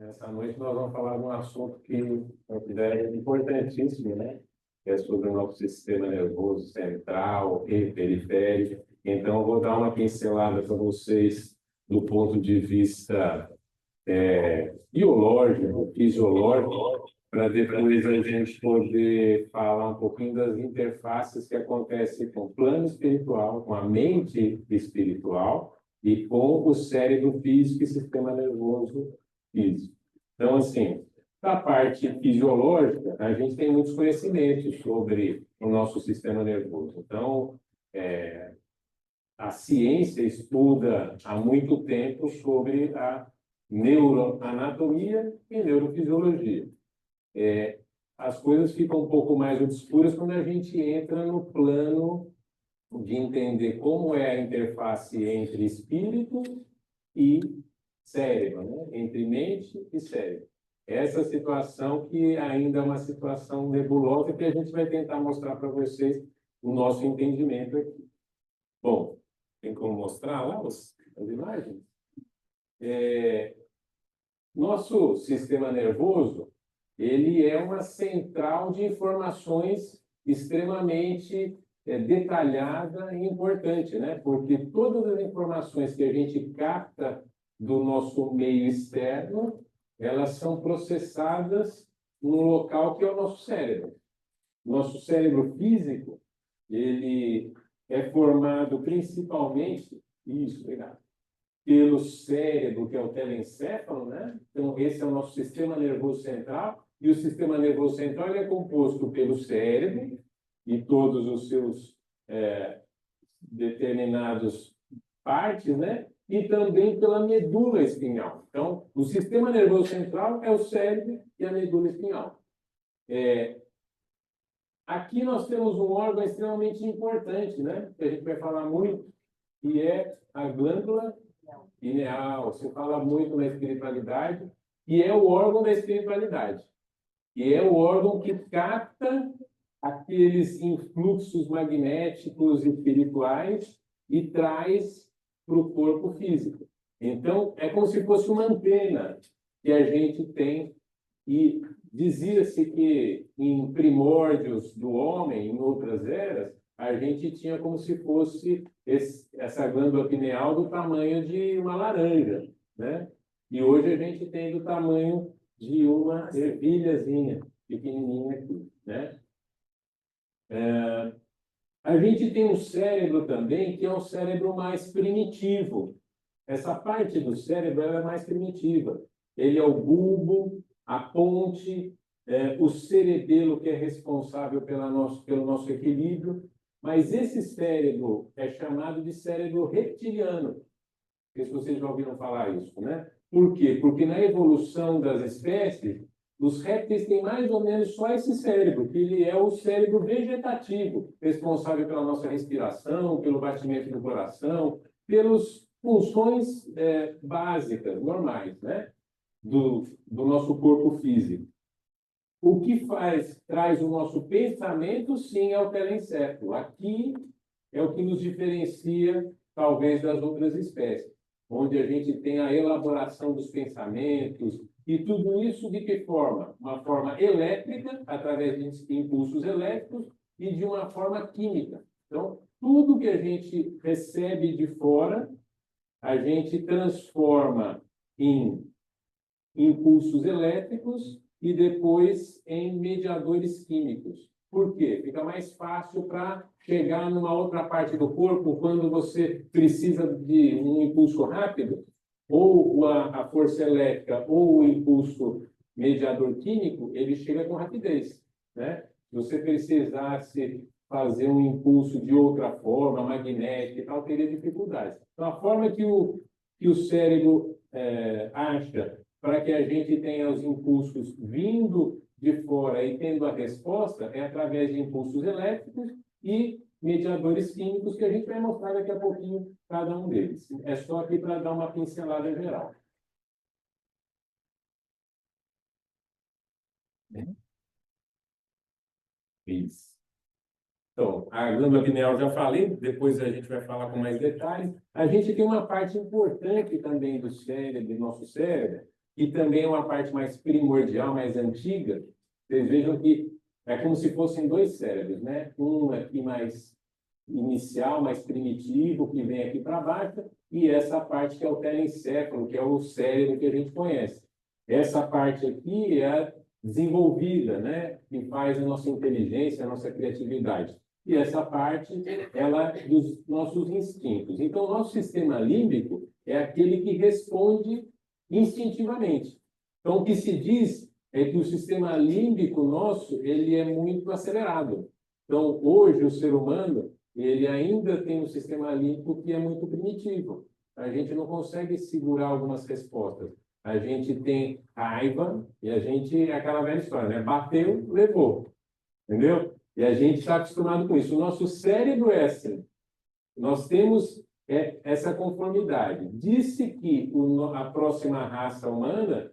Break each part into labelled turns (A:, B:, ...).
A: Nessa noite nós vamos falar de um assunto que é importantíssimo, né? Que é sobre o nosso sistema nervoso central e periférico. Então, eu vou dar uma pincelada para vocês do ponto de vista biológico, fisiológico, para depois a gente poder falar um pouquinho das interfaces que acontecem com o plano espiritual, com a mente espiritual e com o cérebro físico e sistema nervoso físico. Então, assim, da parte fisiológica, a gente tem muitos conhecimentos sobre o nosso sistema nervoso. Então, a ciência estuda há muito tempo sobre a neuroanatomia e neurofisiologia. As coisas ficam um pouco mais obscuras quando a gente entra no plano de entender como é a interface entre espírito e cérebro, né? Entre mente e cérebro. Essa situação que ainda é uma situação nebulosa que a gente vai tentar mostrar para vocês o nosso entendimento aqui. Bom, tem como mostrar lá as imagens? Nosso sistema nervoso, ele é uma central de informações extremamente detalhada e importante, né? Porque todas as informações que a gente capta do nosso meio externo, elas são processadas num local que é o nosso cérebro. Nosso cérebro físico, ele é formado principalmente, pelo cérebro, que é o telencéfalo, né? Então, esse é o nosso sistema nervoso central, e o sistema nervoso central ele é composto pelo cérebro e todos os seus determinados partes, né? E também pela medula espinhal. Então, o sistema nervoso central é o cérebro e a medula espinhal. Aqui nós temos um órgão extremamente importante, né? Que a gente vai falar muito, que é a glândula pineal. Se fala muito na espiritualidade, e é o órgão da espiritualidade. E é o órgão que capta aqueles influxos magnéticos espirituais e traz para o corpo físico. Então, é como se fosse uma antena que a gente tem, e dizia-se que em primórdios do homem, em outras eras, a gente tinha como se fosse essa glândula pineal do tamanho de uma laranja, né? E hoje a gente tem do tamanho de uma ervilhazinha pequenininha aqui, né? A gente tem um cérebro também que é um cérebro mais primitivo. Essa parte do cérebro ela é mais primitiva. Ele é o bulbo, a ponte, o cerebelo que é responsável pelo nosso equilíbrio. Mas esse cérebro é chamado de cérebro reptiliano. Não sei se vocês já ouviram falar isso, né? Por quê? Porque na evolução das espécies, os répteis têm mais ou menos só esse cérebro, que ele é o cérebro vegetativo, responsável pela nossa respiração, pelo batimento do coração, pelas funções básicas, normais, né? Do nosso corpo físico. O que traz o nosso pensamento, sim, é o telencéfalo. Aqui é o que nos diferencia, talvez, das outras espécies, onde a gente tem a elaboração dos pensamentos, e tudo isso de que forma? Uma forma elétrica, através de impulsos elétricos, e de uma forma química. Então, tudo que a gente recebe de fora, a gente transforma em impulsos elétricos e depois em mediadores químicos. Por quê? Fica mais fácil para chegar numa outra parte do corpo quando você precisa de um impulso rápido, ou a força elétrica ou o impulso mediador químico, ele chega com rapidez, né? Se você precisasse fazer um impulso de outra forma, magnética e tal, teria dificuldades. Então, a forma que o cérebro acha para que a gente tenha os impulsos vindo de fora e tendo a resposta é através de impulsos elétricos e mediadores químicos, que a gente vai mostrar daqui a pouquinho cada um deles. É só aqui para dar uma pincelada geral. Isso. Então, a glândula pineal já falei, depois a gente vai falar com mais detalhes. A gente tem uma parte importante também do cérebro, do nosso cérebro, que também é uma parte mais primordial, mais antiga, vocês vejam que é como se fossem dois cérebros, né? Um aqui mais inicial, mais primitivo, que vem aqui para baixo, e essa parte que é o telencéfalo, que é o cérebro que a gente conhece. Essa parte aqui é a desenvolvida, né? Que faz a nossa inteligência, a nossa criatividade. E essa parte, ela é dos nossos instintos. Então, o nosso sistema límbico é aquele que responde instintivamente. Então, o que se diz é que o sistema límbico nosso, ele é muito acelerado. Então, hoje, o ser humano, ele ainda tem um sistema límbico que é muito primitivo. A gente não consegue segurar algumas respostas. A gente tem raiva e a gente, é aquela velha história, né? Bateu, levou. Entendeu? E a gente está acostumado com isso. O nosso cérebro é assim. Nós temos essa conformidade. Disse que a próxima raça humana,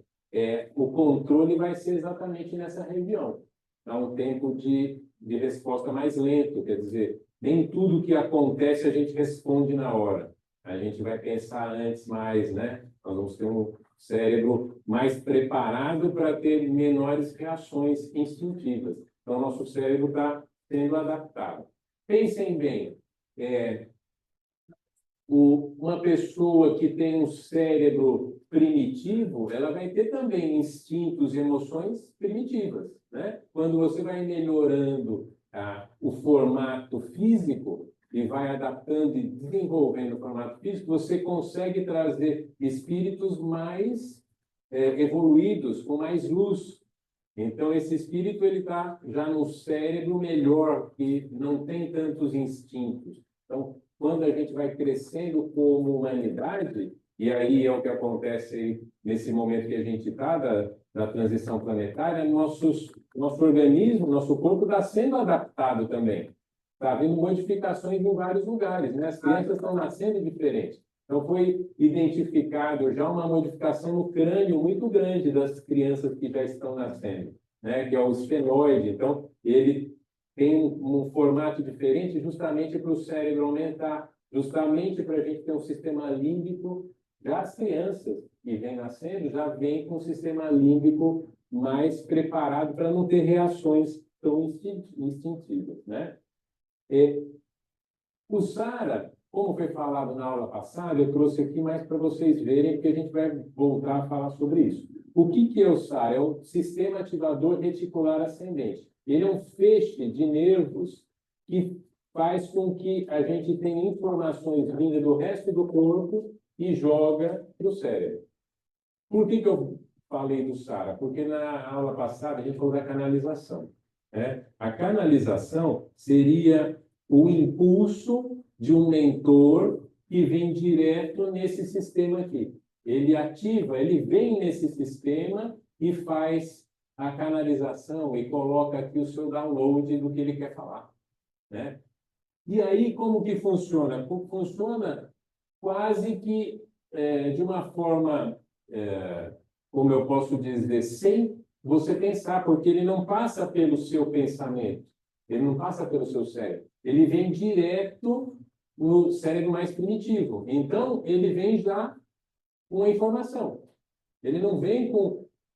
A: o controle vai ser exatamente nessa região. Dá um tempo de resposta mais lento, quer dizer, nem tudo que acontece a gente responde na hora. A gente vai pensar antes mais, né? Nós vamos ter um cérebro mais preparado para ter menores reações instintivas. Então, nosso cérebro está sendo adaptado. Pensem bem, uma pessoa que tem um cérebro primitivo, ela vai ter também instintos e emoções primitivas, né? Quando você vai melhorando o formato físico e vai adaptando e desenvolvendo o formato físico, você consegue trazer espíritos mais evoluídos, com mais luz. Então, esse espírito ele está já no cérebro melhor, que não tem tantos instintos. Então, quando a gente vai crescendo como humanidade, e aí é o que acontece nesse momento que a gente está, da transição planetária, nosso organismo, nosso corpo está sendo adaptado também. Está havendo modificações em vários lugares, né? As crianças estão nascendo diferentes. Então, foi identificado já uma modificação no crânio muito grande das crianças que já estão nascendo, né? Que é o esfenoide. Então, ele tem um formato diferente justamente para o cérebro aumentar, justamente para a gente ter um sistema límbico. Já as crianças que vêm nascendo já vêm com um sistema límbico mais preparado para não ter reações tão instintivas, né? O SARA, como foi falado na aula passada, eu trouxe aqui mais para vocês verem, porque a gente vai voltar a falar sobre isso. O que é o SARA? É o Sistema Ativador Reticular Ascendente. Ele é um feixe de nervos que faz com que a gente tenha informações vindas do resto do corpo e joga para o cérebro. Por que eu falei do SARA? Porque na aula passada a gente falou da canalização, né? A canalização seria o impulso de um mentor que vem direto nesse sistema aqui. Ele ativa, ele vem nesse sistema e faz a canalização e coloca aqui o seu download do que ele quer falar, né? E aí, como que funciona? Funciona quase que de uma forma, como eu posso dizer, sem você pensar, porque ele não passa pelo seu pensamento, ele não passa pelo seu cérebro, ele vem direto no cérebro mais primitivo. Então, ele vem já com a informação. Ele não vem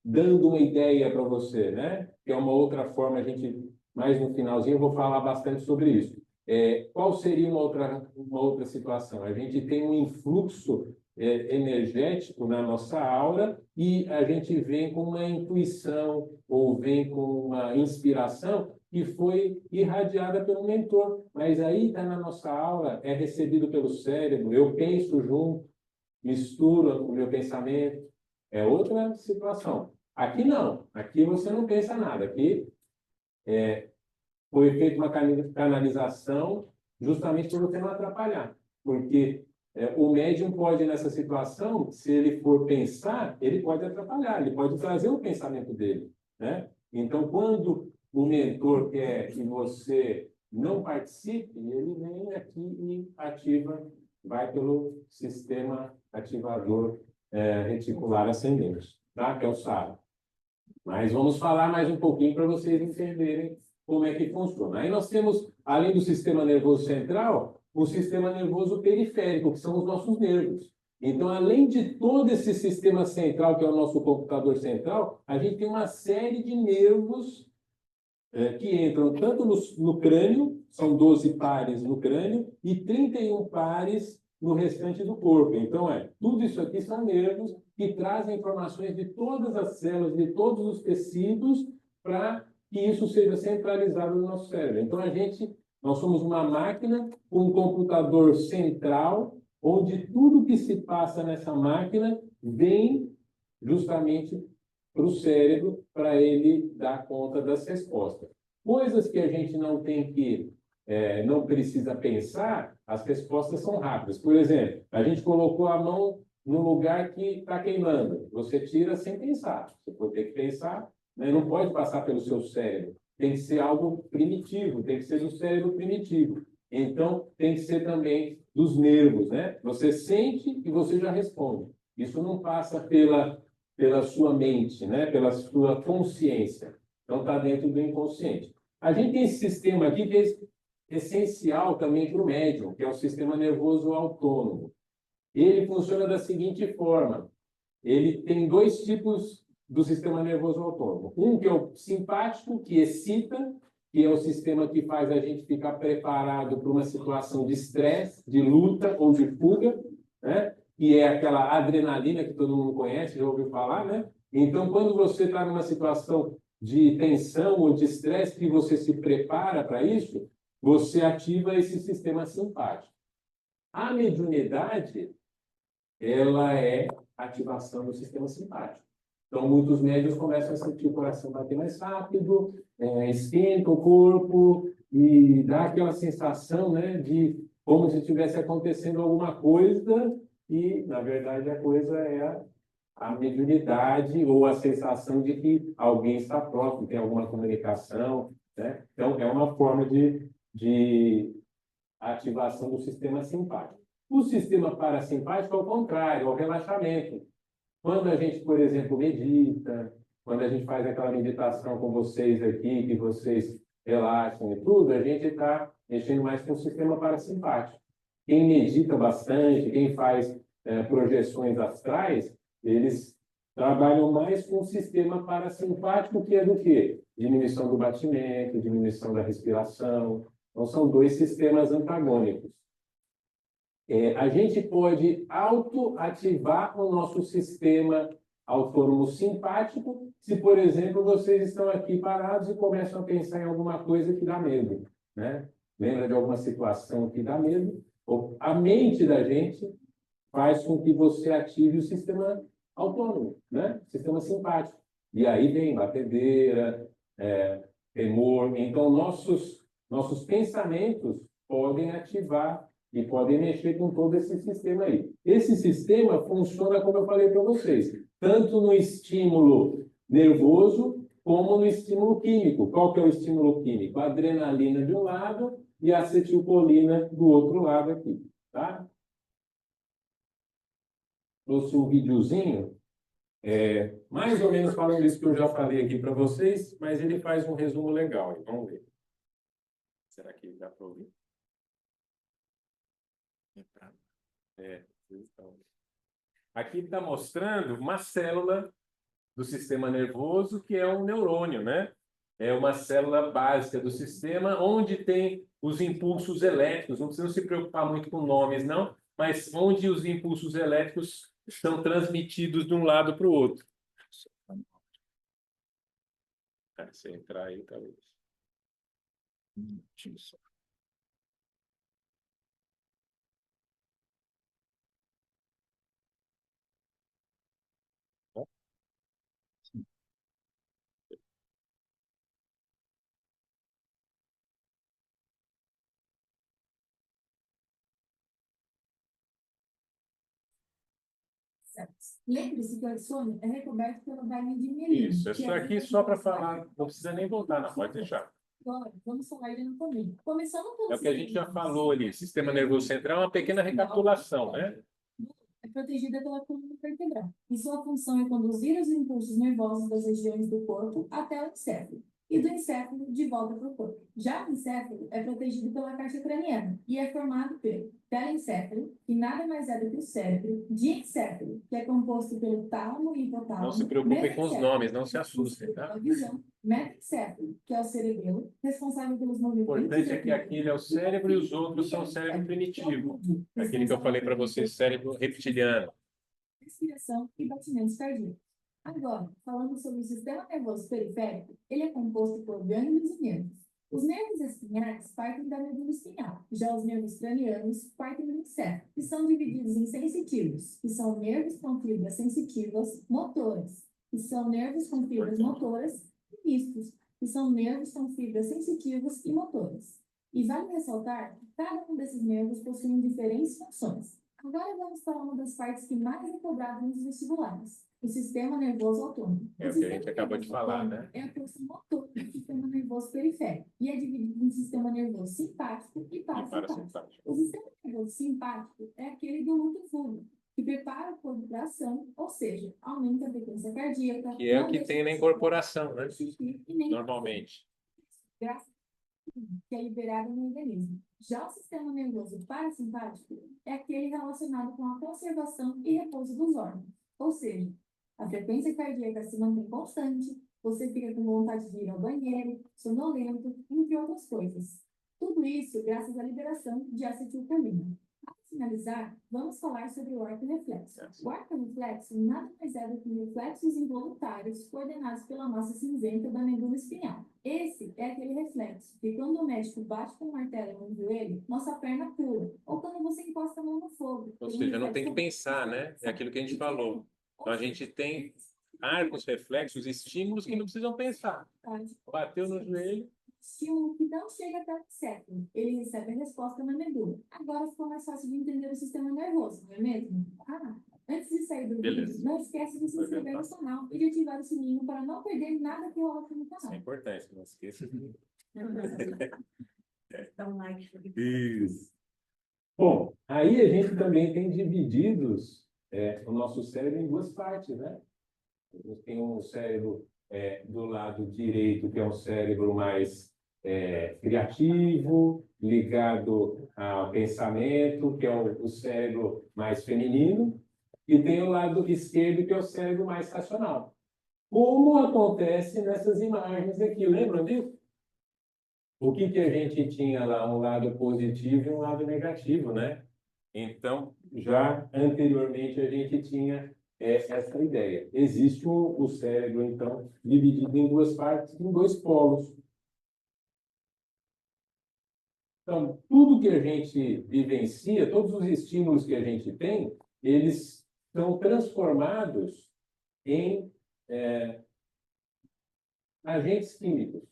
A: dando uma ideia para você, né? Que é uma outra forma, a gente, mais no finalzinho, eu vou falar bastante sobre isso. Qual seria uma outra situação? A gente tem um influxo energético na nossa aura e a gente vem com uma intuição ou vem com uma inspiração que foi irradiada pelo mentor. Mas aí está na nossa aura, é recebido pelo cérebro, eu penso junto, misturo o meu pensamento. É outra situação. Aqui não. Aqui você não pensa nada. Aqui foi feita uma canalização justamente para você não atrapalhar. Porque o médium pode, nessa situação, se ele for pensar, ele pode atrapalhar, ele pode trazer o pensamento dele, né? Então, quando o mentor quer que você não participe, ele vem aqui e ativa, vai pelo sistema ativador reticular ascendente, tá? Que é o SARA. Mas vamos falar mais um pouquinho para vocês entenderem como é que funciona. Aí nós temos, além do sistema nervoso central, o sistema nervoso periférico, que são os nossos nervos. Então, além de todo esse sistema central, que é o nosso computador central, a gente tem uma série de nervos que entram tanto no crânio, são 12 pares no crânio, e 31 pares no restante do corpo. Então, tudo isso aqui são nervos que trazem informações de todas as células, de todos os tecidos, para que isso seja centralizado no nosso cérebro. Então, nós somos uma máquina com um computador central, onde tudo que se passa nessa máquina vem justamente para o cérebro, para ele dar conta das respostas. Coisas que a gente não precisa pensar, as respostas são rápidas. Por exemplo, a gente colocou a mão no lugar que está queimando. Você tira sem pensar. Você pode ter que pensar, né? Não pode passar pelo seu cérebro. Tem que ser algo primitivo, tem que ser do cérebro primitivo. Então, tem que ser também dos nervos, né? Você sente e você já responde. Isso não passa pela sua mente, né? Pela sua consciência. Então, está dentro do inconsciente. A gente tem esse sistema aqui que é essencial também para o médium, que é o sistema nervoso autônomo. Ele funciona da seguinte forma: ele tem dois tipos do sistema nervoso autônomo. Um que é o simpático, que excita, que é o sistema que faz a gente ficar preparado para uma situação de estresse, de luta ou de fuga, né? Que é aquela adrenalina que todo mundo conhece, já ouviu falar, né? Então, quando você está numa situação de tensão ou de estresse, que você se prepara para isso, você ativa esse sistema simpático. A mediunidade, ela é ativação do sistema simpático. Então, muitos médiuns começam a sentir o coração bater mais rápido, esquenta o corpo e dá aquela sensação, né, de como se estivesse acontecendo alguma coisa e, na verdade, a coisa é a mediunidade ou a sensação de que alguém está próximo, tem alguma comunicação, né? Então, é uma forma de ativação do sistema simpático. O sistema parasimpático, ao contrário, é o relaxamento. Quando a gente, por exemplo, medita, quando a gente faz aquela meditação com vocês aqui, que vocês relaxam e tudo, a gente está mexendo mais com o sistema parasimpático. Quem medita bastante, quem faz projeções astrais, eles trabalham mais com o sistema parasimpático, que é do quê? Diminuição do batimento, diminuição da respiração. Então, são dois sistemas antagônicos. A gente pode autoativar o nosso sistema autônomo simpático se, por exemplo, vocês estão aqui parados e começam a pensar em alguma coisa que dá medo, né? Lembra de alguma situação que dá medo? A mente da gente faz com que você ative o sistema autônomo, né? Sistema simpático. E aí vem batedeira, temor. Então, nossos pensamentos podem ativar e podem mexer com todo esse sistema aí. Esse sistema funciona, como eu falei para vocês, tanto no estímulo nervoso como no estímulo químico. Qual que é o estímulo químico? A adrenalina de um lado e a acetilcolina do outro lado aqui, tá? Trouxe um videozinho, mais ou menos falando isso que eu já falei aqui para vocês, mas ele faz um resumo legal. Vamos ver. Será que dá para ouvir? Aqui está mostrando uma célula do sistema nervoso que é um neurônio, né? É uma célula básica do sistema onde tem os impulsos elétricos. Não precisa se preocupar muito com nomes, não, mas onde os impulsos elétricos são transmitidos de um lado para o outro. Se entrar aí, talvez.
B: Lembre-se que o sono é recoberto pela galinha de mielina.
A: Isso, isso aqui só para falar, não precisa nem voltar, não, pode deixar.
B: Agora, vamos falar ele no começo. Começando pelo
A: É o que a gente já falou ali, sistema nervoso central é uma pequena recapitulação, né?
B: É protegida pela coluna vertebral. E sua função é conduzir os impulsos nervosos das regiões do corpo até o cérebro. e do encéfalo de volta para o corpo. Já o encéfalo é protegido pela caixa craniana e é formado pelo telencéfalo, que nada mais é do que o cérebro, diencéfalo, que é composto pelo tálamo e hipotálamo.
A: Não se preocupem com os
B: mesencéfalo,
A: nomes, não se assustem, tá?
B: a visão, metencéfalo, que é o cerebelo, responsável pelos
A: O
B: movimentos.
A: importante é que aquele é o cérebro e os outros são o cérebro primitivo. Aquele que eu falei para você, cérebro reptiliano.
B: Respiração e batimentos cardíacos. Agora, falando sobre o sistema nervoso periférico, ele é composto por gânglios e nervos. Os nervos espinhais partem da medula espinhal, já os nervos cranianos partem do encéfalo, que são divididos em sensitivos, que são nervos com fibras sensitivas motoras, que são nervos com fibras motoras, e mistos, que são nervos com fibras sensitivas e motoras. E vale ressaltar que cada um desses nervos possui diferentes funções. Agora vamos para uma das partes que mais é cobrada nos vestibulares, o sistema nervoso autônomo.
A: É o que a gente acabou de falar, né?
B: É a força motor do sistema nervoso periférico e é dividido em sistema nervoso simpático e
A: E
B: parasimpático.
A: parasimpático.
B: O sistema nervoso simpático é aquele do luto fúnebre, que prepara o corpo para a ação, ou seja, aumenta a frequência cardíaca.
A: Que é o
B: não
A: que
B: deixa
A: tem na
B: de
A: incorporação, né?
B: existir e nem
A: Normalmente.
B: graças que é liberado no organismo. Já o sistema nervoso parasimpático é aquele relacionado com a conservação e repouso dos órgãos. Ou seja, a frequência cardíaca se mantém constante, você fica com vontade de ir ao banheiro, sonolento, entre outras coisas. Tudo isso graças à liberação de acetilcolina. Para finalizar, vamos falar sobre o arco reflexo. O arco reflexo nada mais é do que reflexos involuntários coordenados pela massa cinzenta da medula espinhal. Esse é aquele reflexo que quando o médico bate com o martelo no joelho, nossa perna pula. Ou quando você encosta a mão no fogo.
A: Ou seja, não tem que pensar, né? É aquilo que a gente falou. Então, a gente tem arcos, reflexos, estímulos que não precisam pensar. Bateu no joelho.
B: Estímulo que não chega até o cérebro. Ele recebe a resposta na medula. Agora ficou mais fácil de entender o sistema nervoso, não é mesmo? Antes de sair do
A: Beleza.
B: vídeo, não esquece de se inscrever no canal e de ativar o sininho para não perder nada que rola aqui no
A: Isso é
B: canal.
A: importante, não esqueça.
B: Dá um like.
A: Isso. Bom, aí a gente também tem divididos o nosso cérebro em duas partes, né? A gente tem um cérebro do lado direito, que é um cérebro mais criativo, ligado ao pensamento, que é o cérebro mais feminino, e tem o lado esquerdo, que é o cérebro mais racional. Como acontece nessas imagens aqui, lembram disso? O que a gente tinha lá? Um lado positivo e um lado negativo, né? Então, já anteriormente a gente tinha essa ideia. Existe o cérebro, então, dividido em duas partes, em dois polos. Então, tudo que a gente vivencia, todos os estímulos que a gente tem, eles são transformados em agentes químicos,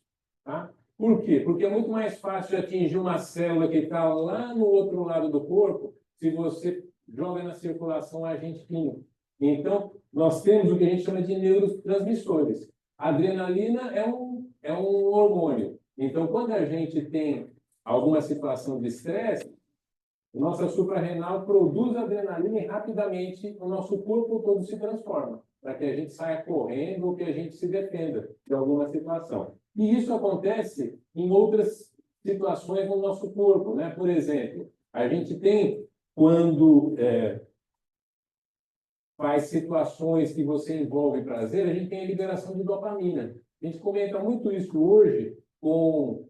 A: tá? Por quê? Porque é muito mais fácil atingir uma célula que está lá no outro lado do corpo se você joga na circulação um agente químico. Então, nós temos o que a gente chama de neurotransmissores. A adrenalina é um hormônio. Então, quando a gente tem alguma situação de estresse, nossa suprarrenal produz adrenalina e rapidamente o nosso corpo todo se transforma, para que a gente saia correndo ou que a gente se defenda de alguma situação. E isso acontece em outras situações no nosso corpo, né? Por exemplo, a gente tem, quando faz situações que você envolve prazer, a gente tem a liberação de dopamina. A gente comenta muito isso hoje com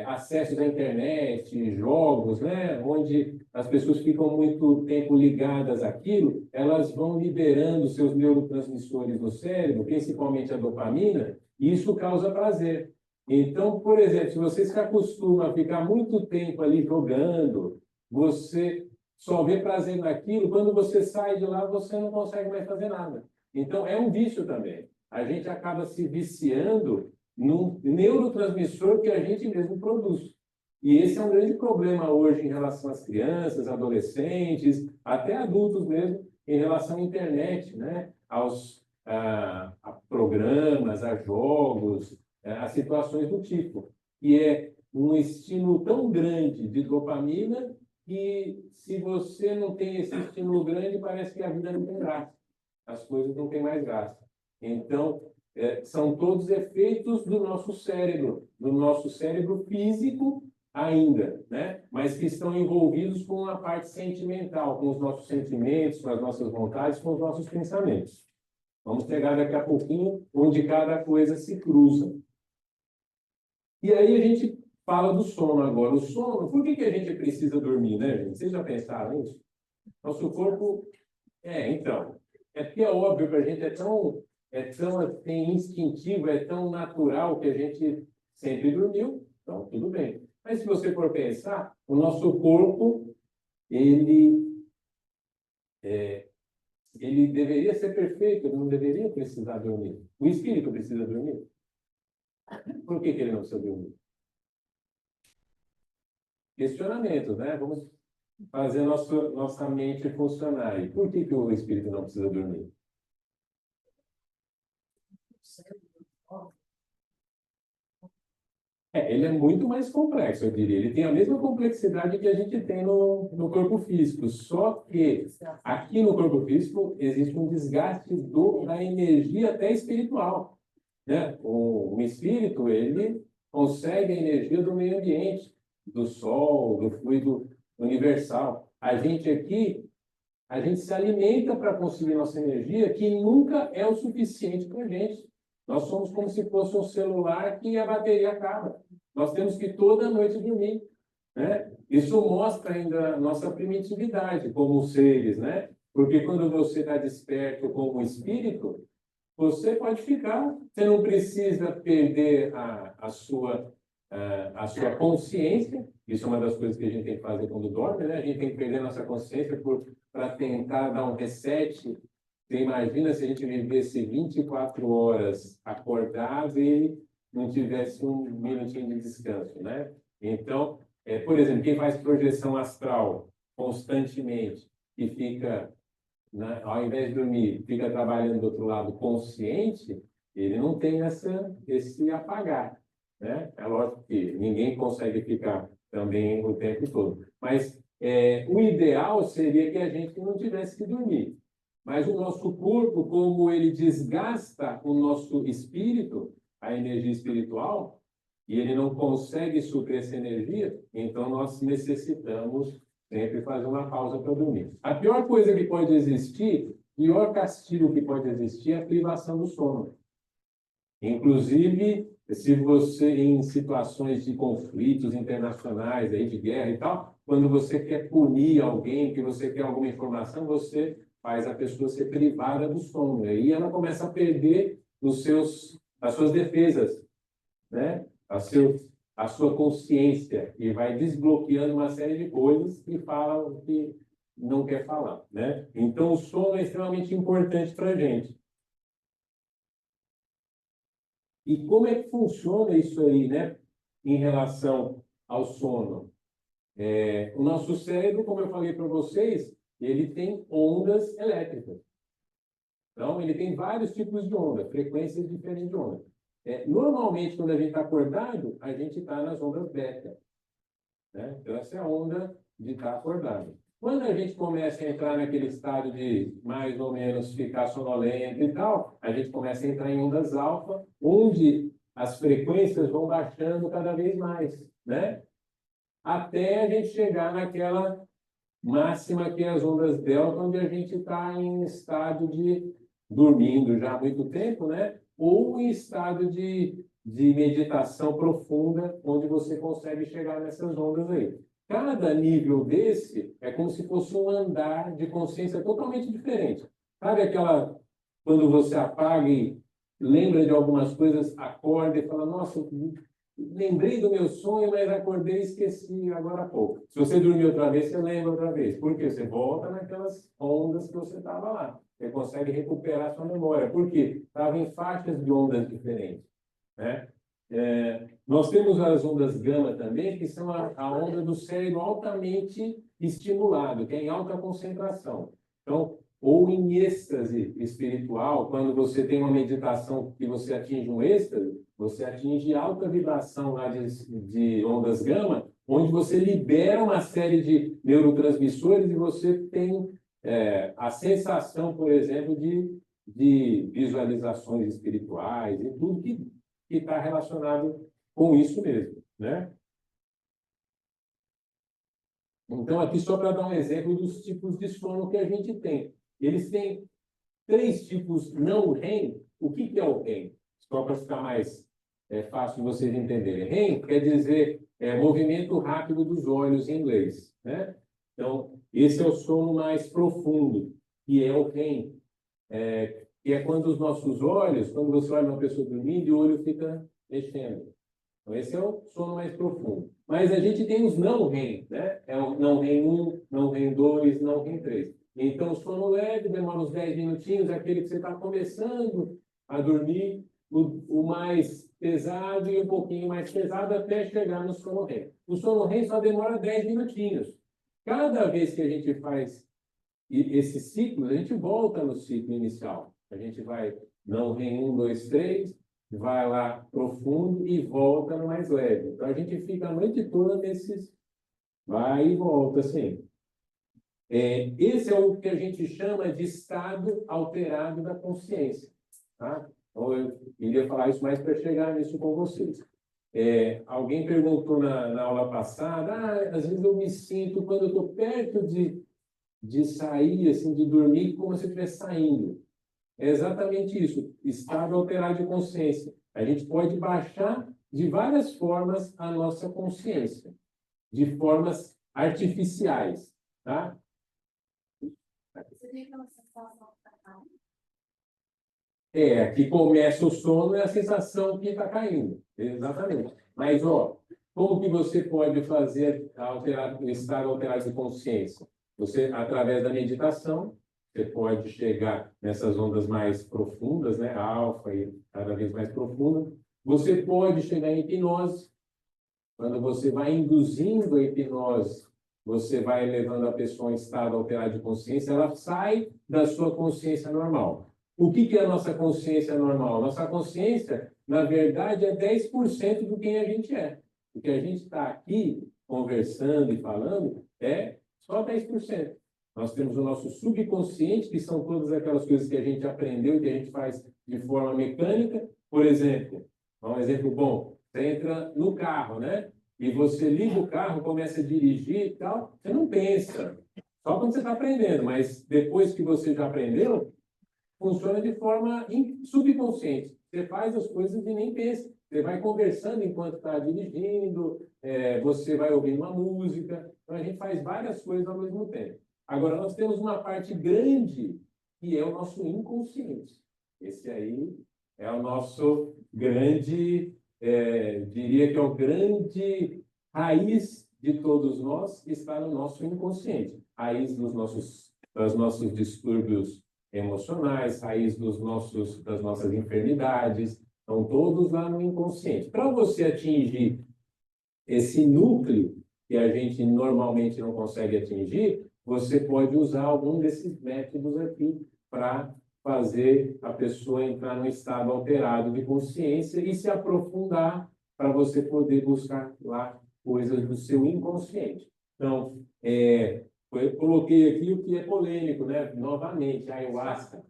A: acesso à internet, jogos, né? Onde as pessoas ficam muito tempo ligadas àquilo, elas vão liberando seus neurotransmissores no cérebro, principalmente a dopamina, e isso causa prazer. Então, por exemplo, se você se acostuma a ficar muito tempo ali jogando, você só vê prazer naquilo, quando você sai de lá, você não consegue mais fazer nada. Então, é um vício também. A gente acaba se viciando num neurotransmissor que a gente mesmo produz. E esse é um grande problema hoje em relação às crianças, adolescentes, até adultos mesmo, em relação à internet, né? A programas, a jogos, a situações do tipo. E é um estímulo tão grande de dopamina que, se você não tem esse estímulo grande, parece que a vida não tem graça. As coisas não têm mais graça. Então, são todos efeitos do nosso cérebro físico ainda, né? Mas que estão envolvidos com a parte sentimental, com os nossos sentimentos, com as nossas vontades, com os nossos pensamentos. Vamos pegar daqui a pouquinho onde cada coisa se cruza. E aí a gente fala do sono agora. O sono, por que a gente precisa dormir, né, gente? Vocês já pensaram nisso? Nosso corpo... então, é porque é óbvio que a gente é tão assim, instintivo, é tão natural que a gente sempre dormiu, então tudo bem. Mas se você for pensar, o nosso corpo, ele deveria ser perfeito, ele não deveria precisar dormir. O espírito precisa dormir. Por que ele não precisa dormir? Questionamentos, né? Vamos fazer nossa mente funcionar. E por que o espírito não precisa dormir? Ele é muito mais complexo, eu diria. Ele tem a mesma complexidade que a gente tem no corpo físico. Só que aqui no corpo físico existe um desgaste da energia até espiritual, né? O espírito, ele consegue a energia do meio ambiente, do sol, do fluido universal. A gente aqui, a gente se alimenta para conseguir nossa energia, que nunca é o suficiente para a gente. Nós somos como se fosse um celular que a bateria acaba. Nós temos que toda noite dormir, né? Isso mostra ainda a nossa primitividade como seres, né? Porque quando você está desperto como espírito, você pode ficar, você não precisa perder a sua consciência. Isso é uma das coisas que a gente tem que fazer quando dorme, né? A gente tem que perder nossa consciência para tentar dar um reset. Você imagina se a gente vivesse 24 horas acordado e não tivesse um minutinho de descanso, né? Então, por exemplo, quem faz projeção astral constantemente e fica, né, ao invés de dormir, fica trabalhando do outro lado consciente, ele não tem esse apagar, né? É lógico que ninguém consegue ficar também o tempo todo, mas o ideal seria que a gente não tivesse que dormir. Mas o nosso corpo, como ele desgasta o nosso espírito, a energia espiritual, e ele não consegue suprir essa energia, então nós necessitamos sempre fazer uma pausa para dormir. A pior coisa que pode existir, o pior castigo que pode existir é a privação do sono. Inclusive, se você, em situações de conflitos internacionais, aí, de guerra e tal, quando você quer punir alguém, que você quer alguma informação, você faz a pessoa ser privada do sono. E aí ela começa a perder as suas defesas, né? A sua consciência, e vai desbloqueando uma série de coisas que fala o que não quer falar, né? Então, o sono é extremamente importante para a gente. E como é que funciona isso aí, né? Em relação ao sono? O nosso cérebro, como eu falei para vocês, ele tem ondas elétricas. Então, ele tem vários tipos de onda, frequências diferentes de onda. Normalmente, quando a gente está acordado, a gente está nas ondas beta, né? Então, essa é a onda de estar acordado. Quando a gente começa a entrar naquele estado de mais ou menos ficar sonolento e tal, a gente começa a entrar em ondas alfa, onde as frequências vão baixando cada vez mais, né? Até a gente chegar naquela máxima que é as ondas delta, onde a gente está em estado de dormindo já há muito tempo, né? Ou em estado de meditação profunda, onde você consegue chegar nessas ondas aí. Cada nível desse é como se fosse um andar de consciência totalmente diferente. Sabe quando você apaga e lembra de algumas coisas, acorda e fala, nossa, lembrei do meu sonho, mas acordei e esqueci agora há pouco. Se você dormir outra vez, você lembra outra vez. Por quê? Você volta naquelas ondas que você estava lá. Você consegue recuperar sua memória. Por quê? Estava em faixas de ondas diferentes, né? Nós temos as ondas gama também, que são a onda do cérebro altamente estimulado, que é em alta concentração. Então, ou em êxtase espiritual, quando você tem uma meditação que você atinge um êxtase, você atinge alta vibração lá de ondas gama, onde você libera uma série de neurotransmissores e você tem a sensação, por exemplo, de visualizações espirituais e tudo que está relacionado com isso mesmo, né? Então, aqui só para dar um exemplo dos tipos de sono que a gente tem. Eles têm 3 tipos não REM. O que é o REM? Só para ficar mais fácil de vocês entenderem. REM quer dizer movimento rápido dos olhos em inglês, né? Então, esse é o sono mais profundo, que é o REM, que é quando os nossos olhos, quando você olha uma pessoa dormindo, o olho fica mexendo. Então, esse é o sono mais profundo. Mas a gente tem os não REM, né? É o não REM 1, não REM 2, não REM 3. Então, o sono leve demora uns 10 minutinhos, é aquele que você está começando a dormir, o mais pesado e um pouquinho mais pesado até chegar no sono REM. O sono REM só demora 10 minutinhos. Cada vez que a gente faz esse ciclo, a gente volta no ciclo inicial. A gente vai não REM 1, 2, 3, vai lá profundo e volta no mais leve. Então, a gente fica a noite toda nesses vai e volta, assim. Esse é o que a gente chama de estado alterado da consciência. Tá? Então, eu iria falar isso mais para chegar nisso com vocês. Alguém perguntou na aula passada, às vezes eu me sinto, quando eu estou perto de sair, assim, de dormir, como se eu estivesse saindo. É exatamente isso, estado alterado de consciência. A gente pode baixar de várias formas a nossa consciência, de formas artificiais, tá?
B: Você tem aquela sensação que tá caindo?
A: Que começa o sono é a sensação que está caindo, exatamente. Mas, como que você pode fazer o estado alterado de consciência? Você, através da meditação, você pode chegar nessas ondas mais profundas, né? Alfa e cada vez mais profunda. Você pode chegar em hipnose. Quando você vai induzindo a hipnose, você vai levando a pessoa em estado alterado de consciência, ela sai da sua consciência normal. O que é a nossa consciência normal? Nossa consciência, na verdade, é 10% do quem a gente é. O que a gente está aqui conversando e falando é só 10%. Nós temos o nosso subconsciente, que são todas aquelas coisas que a gente aprendeu e que a gente faz de forma mecânica. Por exemplo, um exemplo bom, você entra no carro, né? E você liga o carro, começa a dirigir e tal, você não pensa. Só quando você está aprendendo, mas depois que você já aprendeu, funciona de forma subconsciente. Você faz as coisas e nem pensa. Você vai conversando enquanto está dirigindo, você vai ouvindo uma música. Então, a gente faz várias coisas ao mesmo tempo. Agora, nós temos uma parte grande que é o nosso inconsciente. Esse aí é o nosso grande, diria que é o grande raiz de todos nós, que está no nosso inconsciente. Raiz dos nossos distúrbios emocionais, raiz das nossas enfermidades, estão todos lá no inconsciente. Para você atingir esse núcleo que a gente normalmente não consegue atingir, você pode usar algum desses métodos aqui para fazer a pessoa entrar num estado alterado de consciência e se aprofundar para você poder buscar lá coisas do seu inconsciente. Então, eu coloquei aqui o que é polêmico, né? Novamente, a ayahuasca,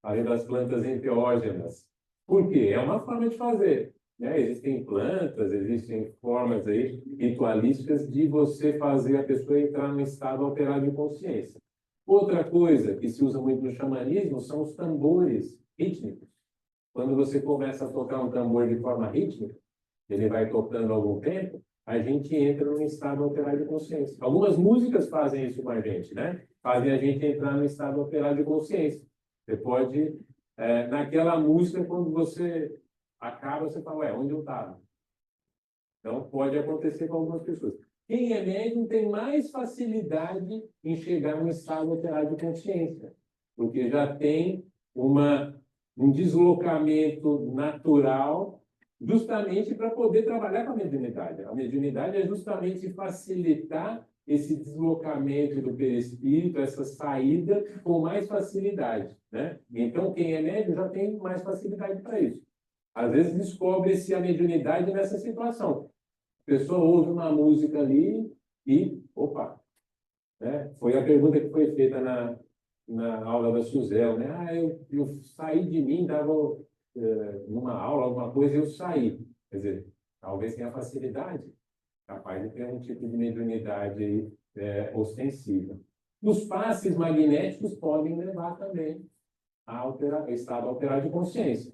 A: além das plantas enteógenas. Por quê? É uma forma de fazer, né? Existem plantas, existem formas aí ritualísticas de você fazer a pessoa entrar num estado alterado de consciência. Outra coisa que se usa muito no xamanismo são os tambores rítmicos. Quando você começa a tocar um tambor de forma rítmica, ele vai tocando há algum tempo, a gente entra num estado alterado de consciência. Algumas músicas fazem isso com a gente, né? Fazem a gente entrar num estado alterado de consciência. Você pode, naquela música, quando você acaba, você fala, onde eu estava? Então, pode acontecer com algumas pessoas. Quem é médium tem mais facilidade em chegar num estado alterado de consciência, porque já tem um deslocamento natural justamente para poder trabalhar com a mediunidade. A mediunidade é justamente facilitar esse deslocamento do perispírito, essa saída com mais facilidade, né? Então, quem é médium já tem mais facilidade para isso. Às vezes descobre-se a mediunidade nessa situação. A pessoa ouve uma música ali e, opa, né? Foi a pergunta que foi feita na aula da Suzelle, né? Ah, eu saí de mim, dava numa aula, alguma coisa, eu saí. Quer dizer, talvez tenha facilidade, capaz de ter um tipo de mediunidade aí, ostensiva. Os passes magnéticos podem levar também a estado alterado de consciência.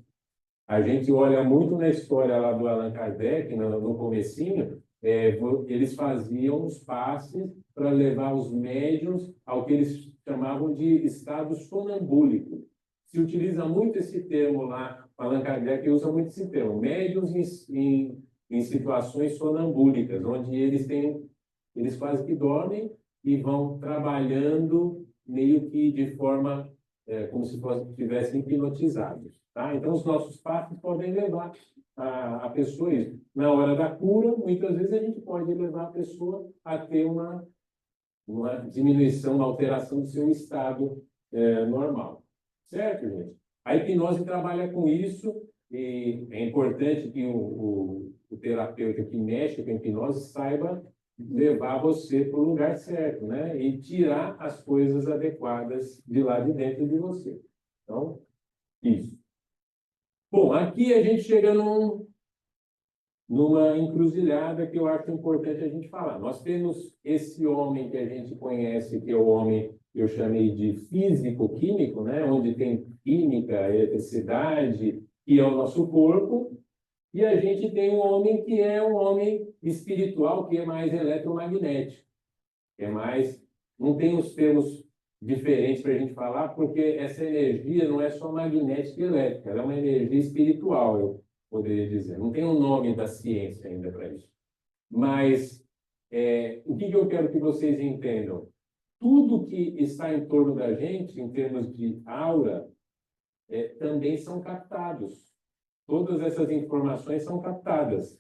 A: A gente olha muito na história lá do Allan Kardec, no comecinho, eles faziam os passes para levar os médiuns ao que eles chamavam de estado sonambúlico. Se utiliza muito esse termo lá, Allan Kardec usa muito esse termo, médiuns em situações sonambúlicas, onde eles quase que dormem e vão trabalhando meio que de forma como se estivessem hipnotizados. Tá? Então, os nossos passos podem levar a pessoa a isso. Na hora da cura, muitas vezes a gente pode levar a pessoa a ter uma diminuição, uma alteração do seu estado normal. Certo, gente? A hipnose trabalha com isso e é importante que o terapeuta que mexe com a hipnose saiba levar você para o lugar certo, né? E tirar as coisas adequadas de lá de dentro de você. Então, isso. Bom, aqui a gente chega numa encruzilhada que eu acho importante a gente falar. Nós temos esse homem que a gente conhece, que é o homem que eu chamei de físico-químico, né? Onde tem química, eletricidade, que é o nosso corpo, e a gente tem um homem que é um homem espiritual, que é mais eletromagnético, que é mais... Não tem os termos diferentes para a gente falar, porque essa energia não é só magnética e elétrica, ela é uma energia espiritual, eu poderia dizer. Não tem um nome da ciência ainda para isso. Mas o que eu quero que vocês entendam? Tudo que está em torno da gente, em termos de aura, também são captados. Todas essas informações são captadas.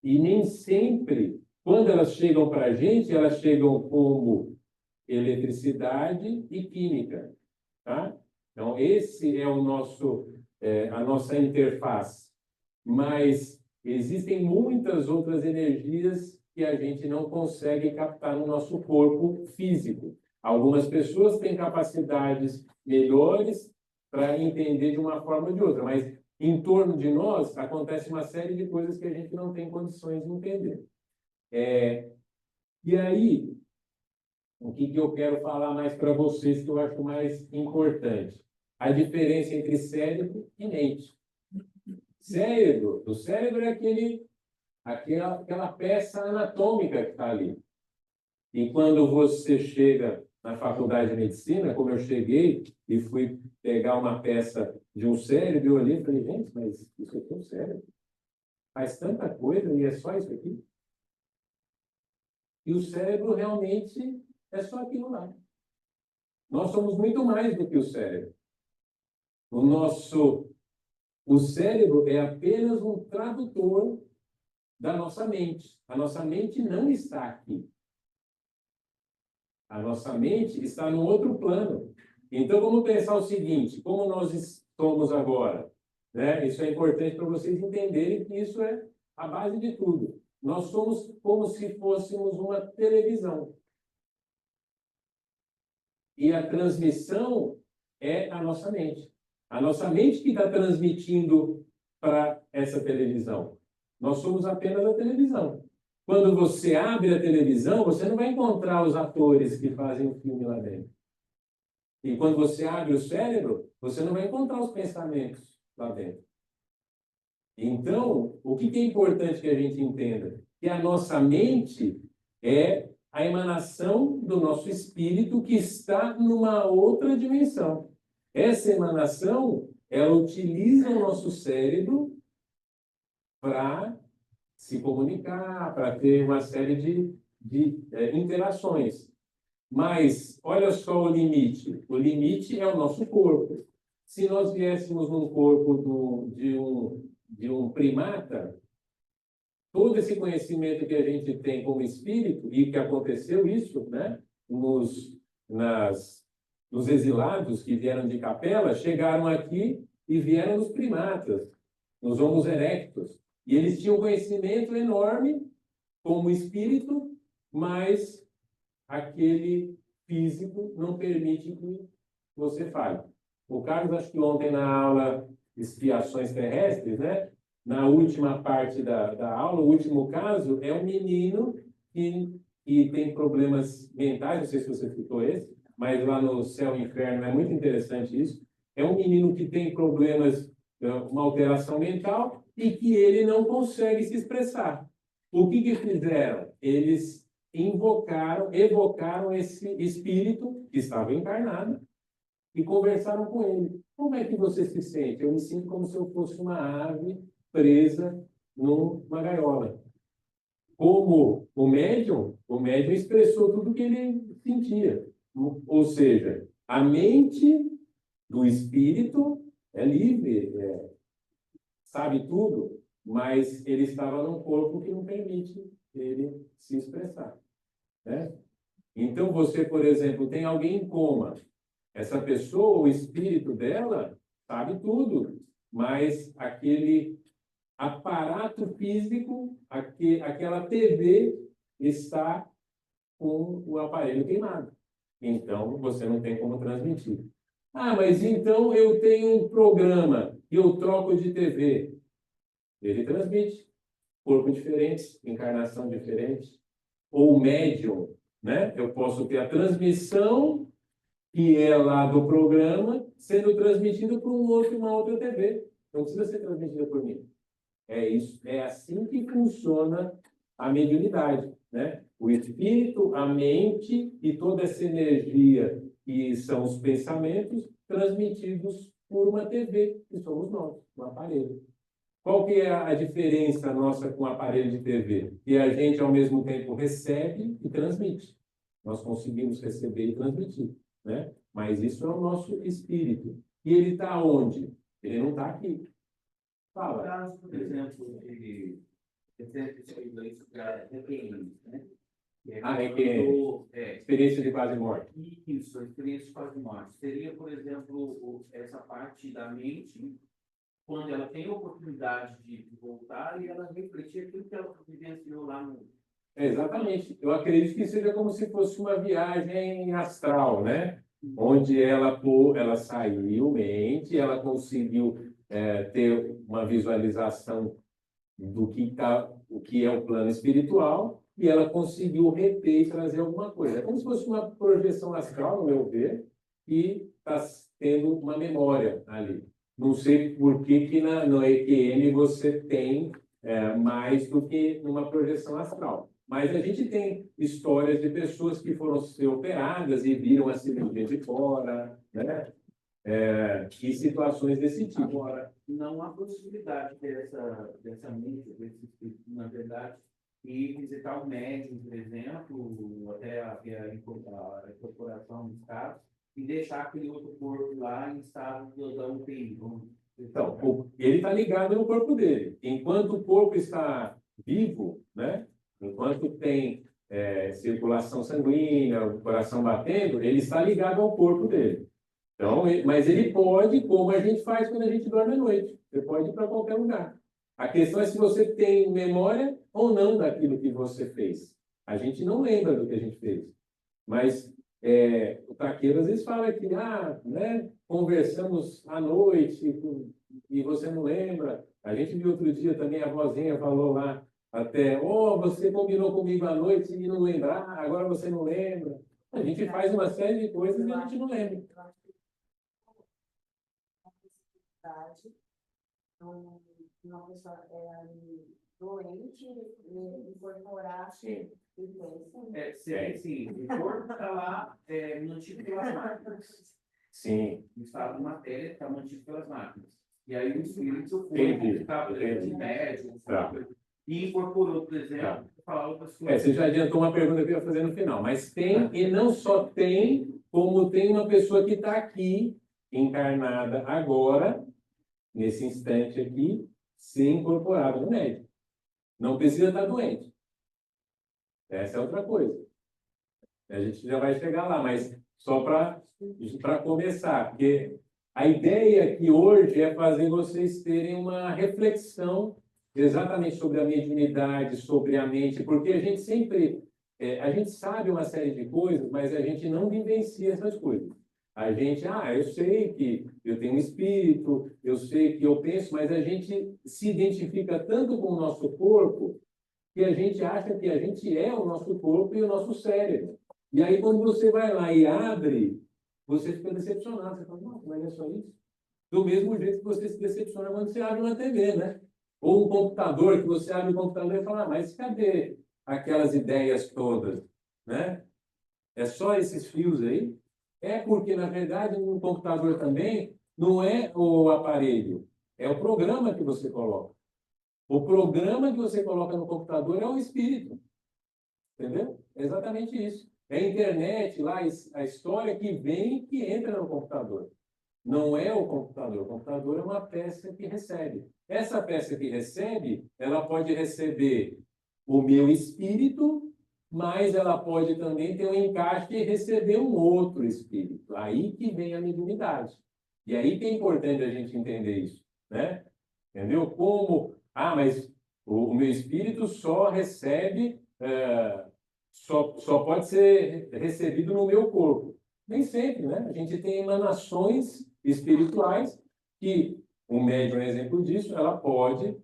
A: E nem sempre, quando elas chegam para a gente, elas chegam como eletricidade e química. Tá? Então, esse é a nossa interface. Mas existem muitas outras energias que a gente não consegue captar no nosso corpo físico. Algumas pessoas têm capacidades melhores para entender de uma forma ou de outra, mas em torno de nós acontece uma série de coisas que a gente não tem condições de entender. E aí, o que eu quero falar mais para vocês que eu acho mais importante? A diferença entre cérebro e mente. O cérebro é aquela peça anatômica que está ali. E quando você chega na faculdade de medicina, como eu cheguei e fui pegar uma peça de um cérebro, eu olhei e falei, gente, mas isso aqui é um cérebro. Faz tanta coisa e é só isso aqui. E o cérebro realmente é só aquilo lá. Nós somos muito mais do que o cérebro. O cérebro é apenas um tradutor da nossa mente. A nossa mente não está aqui. A nossa mente está no outro plano. Então, vamos pensar o seguinte, como nós estamos agora? Né? Isso é importante para vocês entenderem que isso é a base de tudo. Nós somos como se fôssemos uma televisão. E a transmissão é a nossa mente. A nossa mente que está transmitindo para essa televisão. Nós somos apenas a televisão. Quando você abre a televisão, você não vai encontrar os atores que fazem o filme lá dentro. E quando você abre o cérebro, você não vai encontrar os pensamentos lá dentro. Então, o que é importante que a gente entenda? Que a nossa mente é a emanação do nosso espírito que está numa outra dimensão. Essa emanação, ela utiliza o nosso cérebro para se comunicar, para ter uma série de interações. Mas, olha só o limite. O limite é o nosso corpo. Se nós viéssemos num corpo de um primata, todo esse conhecimento que a gente tem como espírito, e que aconteceu isso, né, nos exilados que vieram de Capela, chegaram aqui e vieram nos primatas, nos Homo erectus. E eles tinham conhecimento enorme como espírito, mas aquele físico não permite que você fale. O Carlos, acho que ontem na aula Expiações Terrestres, né? Na última parte da aula, o último caso é um menino que tem problemas mentais, não sei se você citou esse, mas lá no Céu e Inferno é muito interessante isso. É um menino que tem problemas, uma alteração mental, e que ele não consegue se expressar. O que fizeram? Eles evocaram esse espírito que estava encarnado e conversaram com ele. Como é que você se sente? Eu me sinto como se eu fosse uma ave presa numa gaiola. Como o médium expressou tudo o que ele sentia. Ou seja, a mente do espírito é livre, sabe tudo, mas ele estava num corpo que não permite ele se expressar, né? Então, você, por exemplo, tem alguém em coma. Essa pessoa, o espírito dela, sabe tudo, mas aquele aparato físico, aquela TV está com o aparelho queimado. Então, você não tem como transmitir. Ah, mas então eu tenho um programa e eu troco de TV. Ele transmite. Corpo diferente, encarnação diferente. Ou médium, né? Eu posso ter a transmissão que é lá do programa sendo transmitido por uma outra TV. Não precisa ser transmitida por mim. É isso, é assim que funciona a mediunidade, né? O espírito, a mente e toda essa energia que são os pensamentos transmitidos por uma TV, que somos nós, um aparelho. Qual que é a diferença nossa com o aparelho de TV? Que a gente, ao mesmo tempo, recebe e transmite. Nós conseguimos receber e transmitir, né? Mas isso é o nosso espírito. E ele está onde? Ele não está aqui. Fala.
C: Caso, por exemplo, de isso para requerimento, né?
A: Experiência de quase morte.
C: Isso, a experiência de quase morte. Seria, por exemplo, essa parte da mente, quando ela tem a oportunidade de voltar e ela refletir aquilo que ela vivenciou lá no...
A: Exatamente. Eu acredito que seja como se fosse uma viagem astral, né? Onde ela saiu mente, ela conseguiu ter uma visualização o que é o plano espiritual, e ela conseguiu reter e trazer alguma coisa. É como se fosse uma projeção astral, no meu ver, e está tendo uma memória ali. Não sei por que no EQM você tem mais do que numa projeção astral. Mas a gente tem histórias de pessoas que foram ser operadas e viram a cirurgia de fora, né? E situações desse tipo.
C: Agora, não há possibilidade dessa mente, desse espírito, na verdade, ir visitar o médium, por exemplo, até a incorporação do estado, e deixar aquele outro corpo lá em estado da UTI.
A: Então, ele está ligado no corpo dele. Enquanto o corpo está vivo, né? Enquanto tem circulação sanguínea, o coração batendo, ele está ligado ao corpo dele. Então, mas ele pode, como a gente faz quando a gente dorme à noite. Você pode ir para qualquer lugar. A questão é se você tem memória ou não daquilo que você fez. A gente não lembra do que a gente fez. Mas o Taqueiro às vezes fala que, né, conversamos à noite e você não lembra. A gente viu outro dia também, a vozinha falou lá até, você combinou comigo à noite e não lembrar, agora você não lembra. A gente faz uma série de coisas e a gente não lembra.
D: Uma pessoa doente incorporar
C: Sim. Seria assim, o corpo está lá mantido pelas máquinas.
A: Sim.
C: O estado de matéria está mantido pelas máquinas. E aí o espírito
A: está
C: de médium, e incorporou, por exemplo, falar outras coisas.
A: Você já adiantou uma pergunta que eu ia fazer no final, mas tem, e não só tem, como tem uma pessoa que está aqui, encarnada agora, nesse instante aqui, ser incorporada no médico. Não precisa estar doente. Essa é outra coisa. A gente já vai chegar lá, mas só para começar, porque a ideia aqui hoje é fazer vocês terem uma reflexão exatamente sobre a mediunidade, sobre a mente, porque a gente sempre, a gente sabe uma série de coisas, mas a gente não vivencia essas coisas. A gente, eu sei que eu tenho um espírito, eu sei que eu penso, mas a gente se identifica tanto com o nosso corpo que a gente acha que a gente é o nosso corpo e o nosso cérebro. E aí, quando você vai lá e abre, você fica decepcionado. Você fala, não, mas é só isso. Do mesmo jeito que você se decepciona quando você abre uma TV, né? Ou um computador, que você abre o computador e fala, mas cadê aquelas ideias todas, né? É só esses fios aí? É porque, na verdade, no computador também não é o aparelho, é o programa que você coloca. O programa que você coloca no computador é o espírito, entendeu? É exatamente isso. É a internet lá, a história que vem e que entra no computador. Não é o computador. O computador é uma peça que recebe. Essa peça que recebe, ela pode receber o meu espírito, mas ela pode também ter um encaixe e receber um outro espírito. Aí que vem a mediunidade. E aí que é importante a gente entender isso, né? Entendeu? Como, mas o meu espírito só recebe, só pode ser recebido no meu corpo. Nem sempre, né? A gente tem emanações espirituais que, o médium é um exemplo disso, ela pode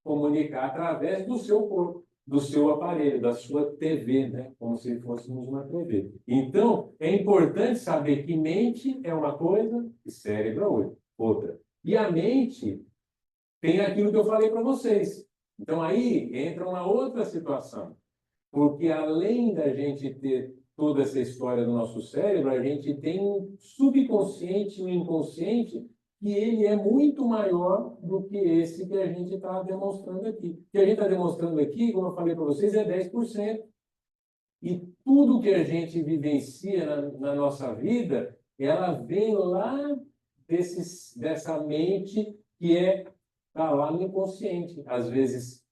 A: comunicar através do seu corpo, do seu aparelho, da sua TV, né? Como se fôssemos uma TV. Então, é importante saber que mente é uma coisa e cérebro é outra. E a mente tem aquilo que eu falei para vocês. Então, aí entra uma outra situação. Porque além da gente ter toda essa história do nosso cérebro, a gente tem um subconsciente e um inconsciente que ele é muito maior do que esse que a gente está demonstrando aqui. O que a gente está demonstrando aqui, como eu falei para vocês, é 10%. E tudo que a gente vivencia na nossa vida, ela vem lá dessa mente que está lá no inconsciente. Às vezes,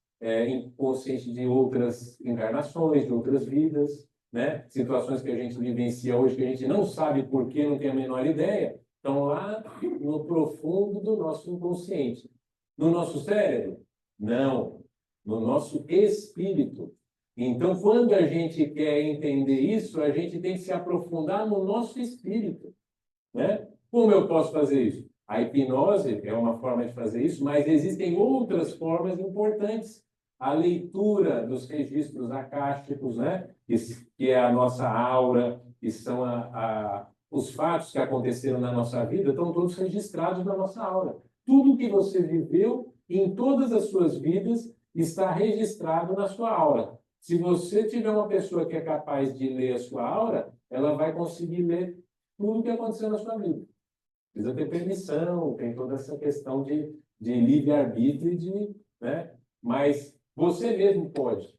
A: inconsciente de outras encarnações, de outras vidas, né? Situações que a gente vivencia hoje que a gente não sabe por quê, não tem a menor ideia, estão lá no profundo do nosso inconsciente. No nosso cérebro? Não. No nosso espírito. Então, quando a gente quer entender isso, a gente tem que se aprofundar no nosso espírito, né? Como eu posso fazer isso? A hipnose é uma forma de fazer isso, mas existem outras formas importantes. A leitura dos registros acásticos, né? Que é a nossa aura, que são os fatos que aconteceram na nossa vida, estão todos registrados na nossa aura. Tudo que você viveu em todas as suas vidas está registrado na sua aura. Se você tiver uma pessoa que é capaz de ler a sua aura, ela vai conseguir ler tudo o que aconteceu na sua vida. Precisa ter permissão, tem toda essa questão de livre-arbítrio, né? Mas você mesmo pode.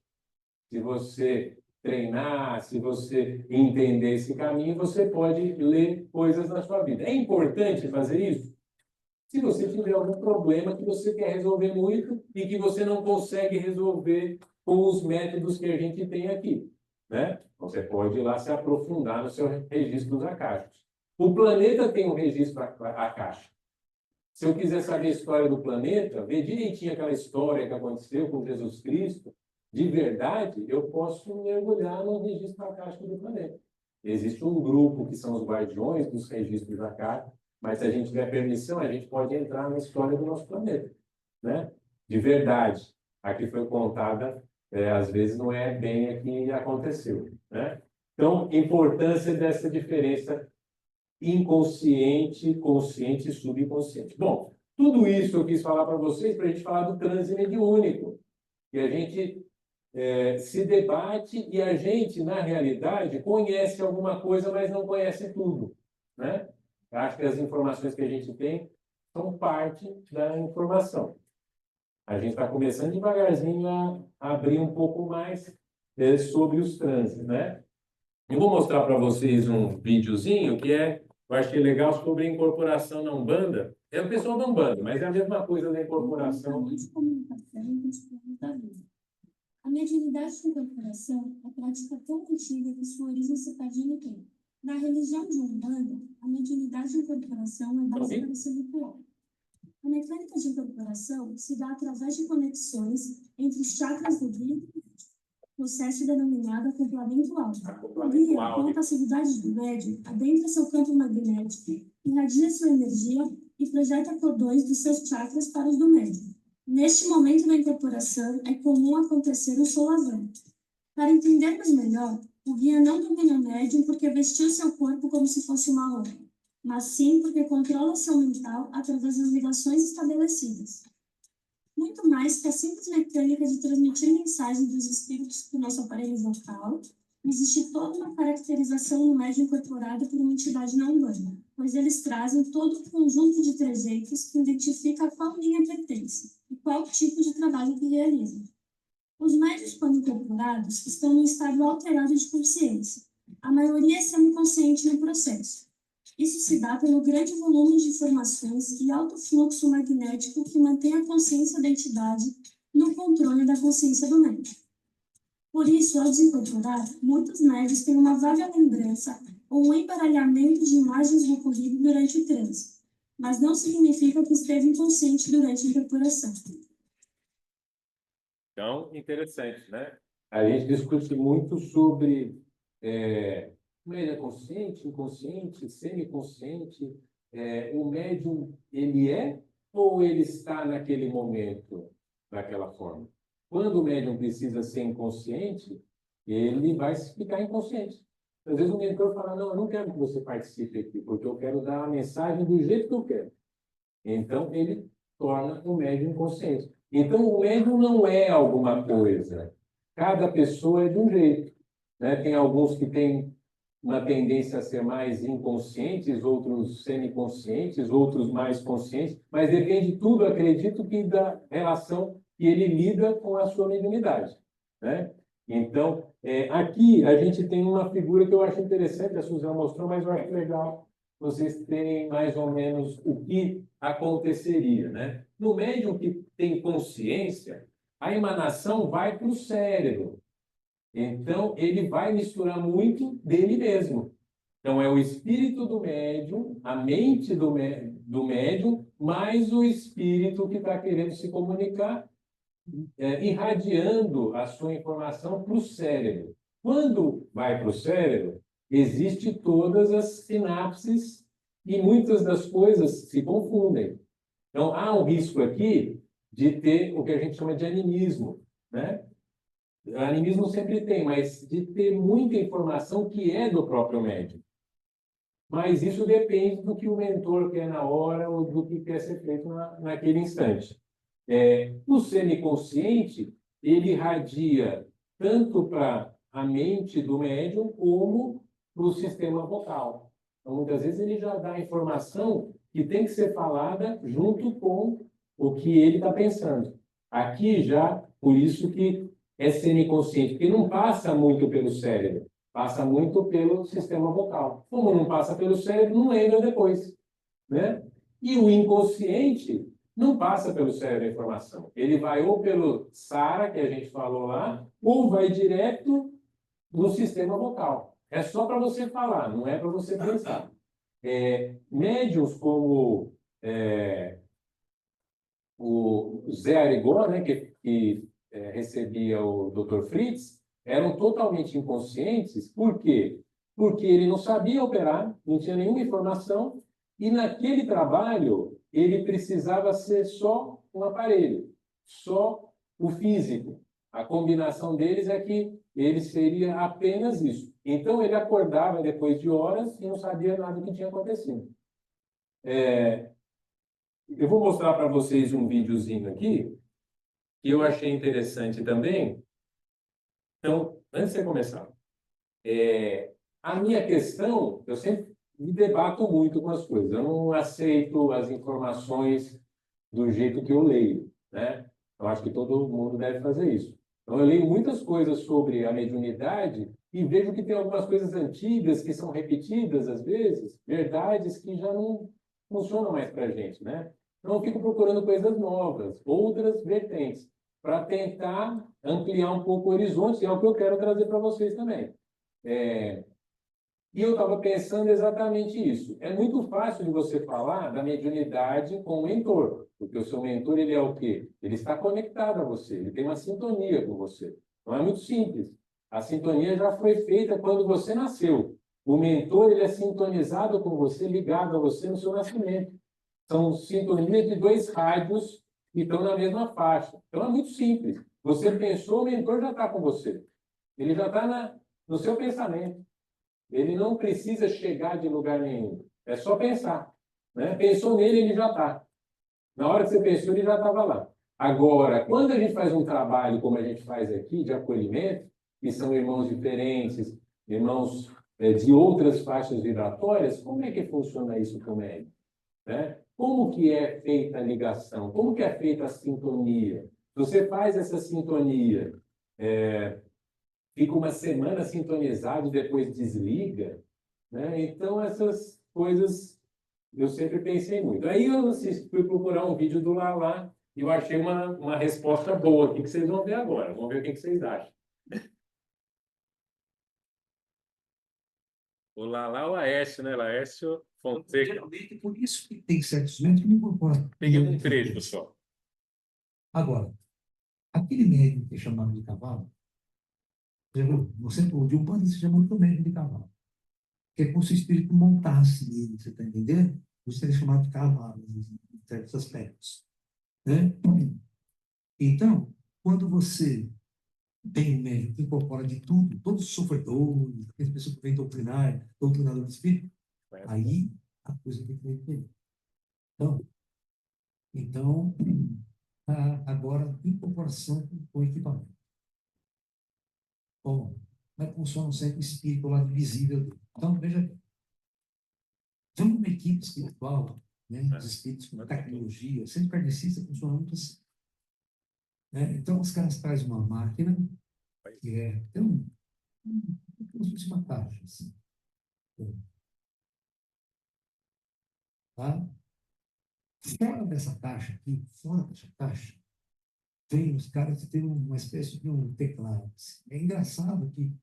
A: Se você treinar, se você entender esse caminho, você pode ler coisas na sua vida. É importante fazer isso? Se você tiver algum problema que você quer resolver muito e que você não consegue resolver com os métodos que a gente tem aqui, né? Você pode ir lá se aprofundar no seu registro acásticos. O planeta tem um registro acástico. Se eu quiser saber a história do planeta, ver direitinho aquela história que aconteceu com Jesus Cristo, de verdade, eu posso mergulhar no registro acástico do planeta. Existe um grupo que são os guardiões dos registros acásticos, mas se a gente tiver permissão, a gente pode entrar na história do nosso planeta, né? De verdade. A que foi contada, às vezes não é bem a que aconteceu, né? Então, importância dessa diferença inconsciente, consciente e subconsciente. Bom, tudo isso eu quis falar para vocês para a gente falar do transe mediúnico, que a gente se debate e a gente, na realidade, conhece alguma coisa, mas não conhece tudo, né? Acho que as informações que a gente tem são parte da informação. A gente está começando devagarzinho a abrir um pouco mais sobre os transes, né? Eu vou mostrar para vocês um videozinho que eu achei legal sobre incorporação na Umbanda. É o pessoal da Umbanda, mas é a mesma coisa da incorporação.
B: De comunicação e de da vida. A mediunidade de incorporação é prática tão antiga que sua origem se perde no tempo. Na religião de Umbanda, a mediunidade de incorporação é basicamente ritual. A mecânica de incorporação se dá através de conexões entre os chakras do vidro
E: processo denominado acoplamento alto. O
A: Acoplamento
E: guia, com a
A: áureo.
E: passividade do médium, adentra seu campo magnético, irradia sua energia e projeta cordões dos seus chakras para os do médium. Neste momento da incorporação, é comum acontecer um solavanco. Para entendermos melhor, o guia não domina o médium porque vestiu seu corpo como se fosse uma roupa, mas sim porque controla seu mental através das ligações estabelecidas. Muito mais que a simples mecânica de transmitir mensagens dos espíritos para o nosso aparelho vocal, existe toda uma caracterização no médium incorporado por uma entidade não humana, pois eles trazem todo um conjunto de trejeitos que identifica a qual linha pertence e qual tipo de trabalho que realizam. Os médiuns, quando incorporados, estão num estado alterado de consciência. A maioria é semiconsciente no processo. Isso se dá pelo grande volume de informações e alto fluxo magnético que mantém a consciência da entidade no controle da consciência do médium. Por isso, ao desincorporar, muitos médiuns têm uma vaga lembrança ou um embaralhamento de imagens do ocorrido durante o trânsito, mas não significa que esteve inconsciente durante a incorporação.
A: Então, interessante, né? A gente discute muito sobre o médium é consciente, inconsciente, semiconsciente. O médium, ele é ou ele está naquele momento daquela forma? Quando o médium precisa ser inconsciente, ele vai ficar inconsciente. Às vezes o mentor fala, não, eu não quero que você participe aqui, porque eu quero dar a mensagem do jeito que eu quero. Então, ele torna o médium inconsciente. Então, o médium não é alguma coisa. Cada pessoa é de um jeito, né? Tem alguns que têm uma tendência a ser mais inconscientes, outros semiconscientes, outros mais conscientes, mas depende tudo, acredito, que da relação que ele lida com a sua mediunidade, né? Então, aqui a gente tem uma figura que eu acho interessante, a Suzana mostrou, mas eu acho legal vocês terem mais ou menos o que aconteceria, né? No médium que tem consciência, a emanação vai para o cérebro. Então, ele vai misturar muito dele mesmo. Então, é o espírito do médium, a mente do médium, mais o espírito que está querendo se comunicar, irradiando a sua informação para o cérebro. Quando vai para o cérebro, existe todas as sinapses e muitas das coisas se confundem. Então, há um risco aqui de ter o que a gente chama de animismo, né? Animismo sempre tem, mas de ter muita informação que é do próprio médium. Mas isso depende do que o mentor quer na hora ou do que quer ser feito naquele instante. O semiconsciente, ele irradia tanto para a mente do médium como para o sistema vocal. Então, muitas vezes ele já dá a informação que tem que ser falada junto com o que ele está pensando. Aqui já, por isso que é semiconsciente, porque não passa muito pelo cérebro, passa muito pelo sistema vocal. Como não passa pelo cérebro, não lembra depois, né? E o inconsciente não passa pelo cérebro a informação. Ele vai ou pelo SARA, que a gente falou lá, ou vai direto no sistema vocal. É só para você falar, não é para você pensar. Médiuns como o Zé Arigó, né, que recebia o Dr. Fritz, eram totalmente inconscientes. Por quê? Porque ele não sabia operar, não tinha nenhuma informação, e naquele trabalho ele precisava ser só um aparelho, só o físico. A combinação deles é que ele seria apenas isso. Então ele acordava depois de horas e não sabia nada do que tinha acontecido. Eu vou mostrar para vocês um videozinho aqui, que eu achei interessante também. Então, antes de começar, a minha questão, eu sempre me debato muito com as coisas. Eu não aceito as informações do jeito que eu leio, né? Eu acho que todo mundo deve fazer isso. Então, eu leio muitas coisas sobre a mediunidade e vejo que tem algumas coisas antigas que são repetidas, às vezes, verdades que já não funcionam mais para a gente, né? Então, eu fico procurando coisas novas, outras vertentes, para tentar ampliar um pouco o horizonte, e é o que eu quero trazer para vocês também. E eu estava pensando exatamente isso. É muito fácil de você falar da mediunidade com o mentor, porque o seu mentor, ele é o quê? Ele está conectado a você, ele tem uma sintonia com você. Então é muito simples. A sintonia já foi feita quando você nasceu. O mentor ele é sintonizado com você, ligado a você no seu nascimento. São sintonias de 2 rádios que estão na mesma faixa. Então é muito simples. Você pensou, o mentor já está com você. Ele já está no seu pensamento. Ele não precisa chegar de lugar nenhum. É só pensar. Né? Pensou nele, ele já está. Na hora que você pensou, ele já estava lá. Agora, quando a gente faz um trabalho como a gente faz aqui, de acolhimento, que são irmãos diferentes, irmãos de outras faixas vibratórias, como é que funciona isso com o médium? Né? Como que é feita a ligação? Como que é feita a sintonia? Você faz essa sintonia, fica uma semana sintonizado e depois desliga, né? Então, essas coisas eu sempre pensei muito. Aí eu fui procurar um vídeo do Lala e eu achei uma resposta boa aqui que vocês vão ver agora. Vamos ver o que vocês acham. O Lala, o Laércio, né? Laércio Fonseca.
F: Geralmente, por isso que tem certos médicos que não incorporam.
A: Peguei um trecho só.
F: Agora, aquele médico que é chamado de cavalo, você de um bando se chama muito médico de cavalo, que é como se o espírito montasse nele, você está entendendo? Isso seria chamado de cavalo, em certos aspectos. Né? Então, quando você tem um médico que incorpora de tudo, todos os sofredores, as pessoas que vêm doutrinador do espírito, aí a coisa tem que ver. Então, agora, incorporação com equipamento. Bom, como é que funciona sempre o espírito lá visível? Então, veja bem. Tem uma equipe espiritual, né, os espíritos com tecnologia, sempre kardecista funciona muito assim. Né? Então, os caras trazem uma máquina, que é como se fosse uma caixa, assim. Tá? Fora dessa caixa aqui, fora dessa caixa, tem os caras que têm uma espécie de um teclado. É engraçado que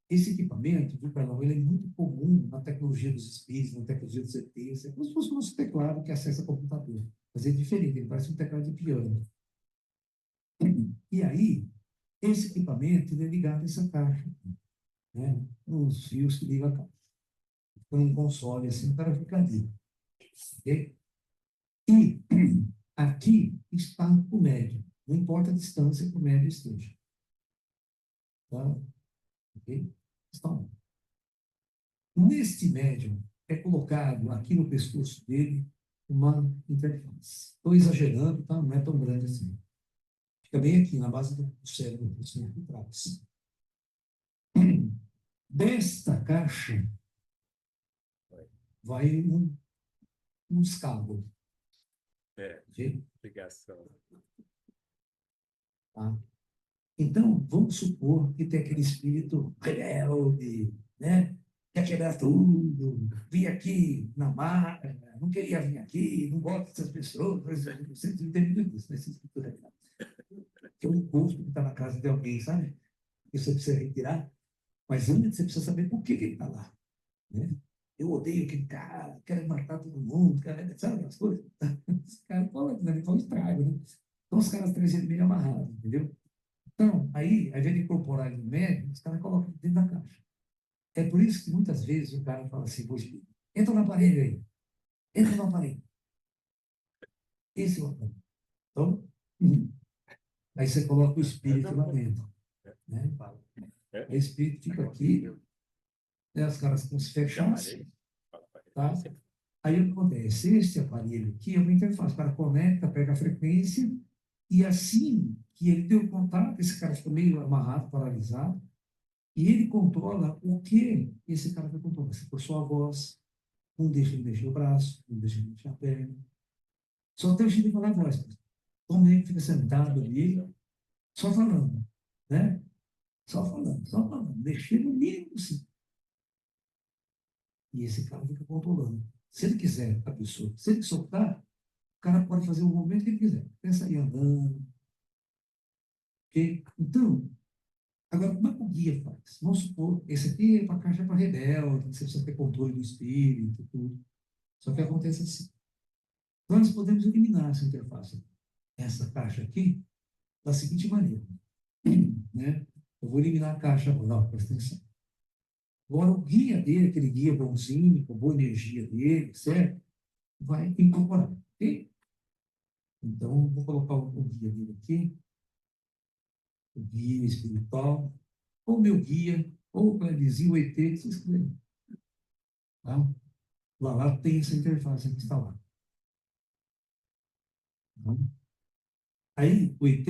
F: esse equipamento, viu, Carlão, ele é muito comum na tecnologia dos espíritos, na tecnologia dos ETs. É como se fosse o nosso teclado que acessa computador. Mas é diferente, ele parece um teclado de piano. E aí, esse equipamento ele é ligado a essa caixa, né? Os fios que ligam a caixa. Fica num console assim, o cara fica ali. Okay? E aqui está o médium. Não importa a distância que o médium esteja. Tá? Ok? Então, neste médium é colocado aqui no pescoço dele uma interface. Estou exagerando, tá? Não é tão grande assim. Fica bem aqui, na base do cérebro, por trás. Desta caixa vai uns cabos. Okay?
A: Ligação.
F: Tá? Então, vamos supor que tem aquele espírito rebelde, né? Quer quebrar tudo, vim aqui na marra, não queria vir aqui, não gosto dessas pessoas, você entende isso, nesse espírito rebelde. Que é um encosto que está na casa de alguém, sabe? Que você precisa retirar, mas antes você precisa saber por que ele está lá. Né? Eu odeio aquele cara, quero matar todo mundo, sabe as coisas? Os caras falam estrago, né? Então os caras trazem ele meio amarrado, entendeu? Então, aí, ao invés de incorporar ele no médico, os caras colocam dentro da caixa. É por isso que muitas vezes o cara fala assim, entra no aparelho aí, entra no aparelho. Esse é o aparelho. Então, aí você coloca o espírito lá dentro. Né? Aí o espírito fica aqui, né? Os caras ficam se fechando. Tá? Aí o que acontece? Esse aparelho aqui é uma interface. O cara conecta, pega a frequência, e assim que ele deu contato, esse cara ficou meio amarrado, paralisado, e ele controla o que esse cara vai controlar. Se for sua voz, não deixa ele mexer o braço, não deixa ele mexer a perna. Só deixa ele falar a voz. Então ele fica sentado ali, só falando, né? Só falando, mexer no mínimo possível. E esse cara fica controlando. Se ele quiser, a pessoa, se ele soltar, o cara pode fazer o movimento que ele quiser. Pensa aí andando. Okay? Então, agora, como é que o guia faz? Vamos supor, esse aqui é para a caixa para rebelde, você precisa ter controle do espírito, tudo. Só que acontece assim. Nós podemos eliminar essa interface, essa caixa aqui, da seguinte maneira. Né? Eu vou eliminar a caixa. Não, presta atenção. Agora, o guia dele, aquele guia bonzinho, com boa energia dele, certo? Vai incorporar, ok? Então, vou colocar o guia dele aqui, o guia espiritual, ou o meu guia, ou o Clevezinho, o ET, que vocês escolherem. Tá? Lá tem essa interface aqui instalada. Tá? Aí, o ET,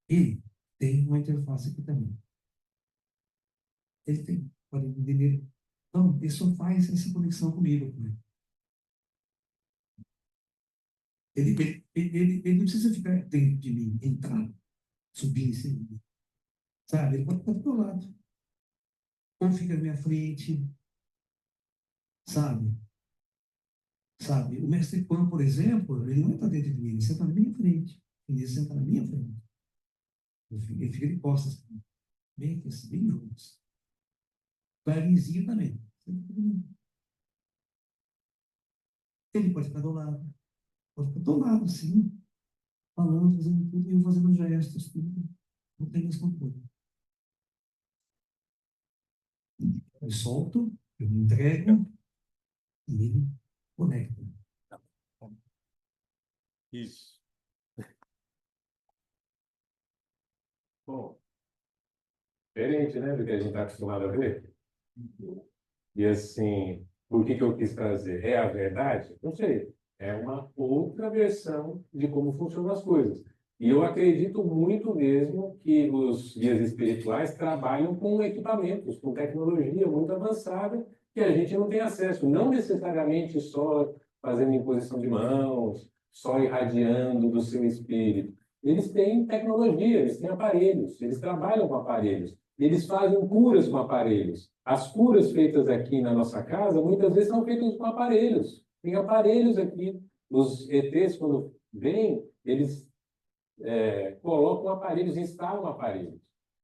F: ele tem uma interface aqui também. Ele tem, pode entender. Então, ele só faz essa conexão comigo. Né? Ele não precisa ficar dentro de mim, entrar, subir, assim, sabe? Ele pode estar do meu lado. Ou fica na minha frente, sabe? Sabe? O mestre Pan, por exemplo, ele não está dentro de mim, ele senta na minha frente. Ele senta na minha frente. Ele fica de costas, bem aqui, assim, bem juntos. Clarinzinho também. Ele pode ficar do lado. Pode ficar do lado, sim. Falando, fazendo tudo, e eu fazendo gestos, tudo. Não tem mais controle. Eu solto, eu me entrego, e ele conecta.
A: Isso. Bom, diferente, né, do que a gente está acostumado a ver. E assim, por que eu quis trazer? É a verdade? Não sei. É uma outra versão de como funcionam as coisas. E eu acredito muito mesmo que os guias espirituais trabalham com equipamentos, com tecnologia muito avançada, que a gente não tem acesso. Não necessariamente só fazendo imposição de mãos, só irradiando do seu espírito. Eles têm tecnologia, eles têm aparelhos, eles trabalham com aparelhos. Eles fazem curas com aparelhos. As curas feitas aqui na nossa casa, muitas vezes são feitas com aparelhos. Tem aparelhos aqui. Os ETs, quando vêm, eles colocam aparelhos, instalam aparelhos.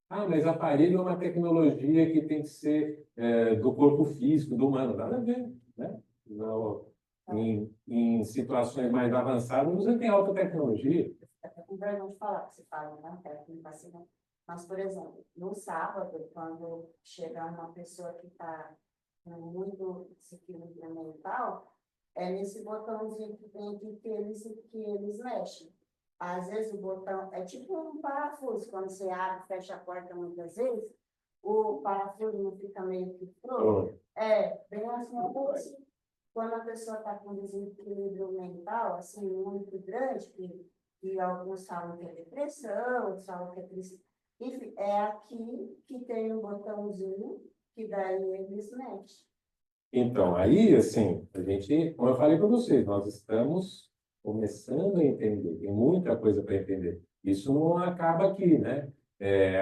A: Ah, mas aparelho é uma tecnologia que tem que ser do corpo físico, do humano. Nada a ver, né? Em situações mais avançadas, você tem alta tecnologia.
D: Até com vergonha de falar que você fala, né? Técnica assim, né? Mas, por exemplo, no sábado, quando chega uma pessoa que está muito desequilíbrio mental, é nesse botãozinho que tem aqui que eles mexem. Às vezes o botão é tipo um parafuso, quando você abre e fecha a porta muitas vezes, o parafuso não fica meio que pronto. Bem assim, quando a pessoa está com desequilíbrio mental, assim, muito grande, que alguns falam que é depressão, outros falam que é tristeza. Enfim, é aqui que tem um botãozinho que daí eles mexem.
A: Então, aí, assim, a gente, como eu falei para vocês, nós estamos começando a entender, tem muita coisa para entender. Isso não acaba aqui, né?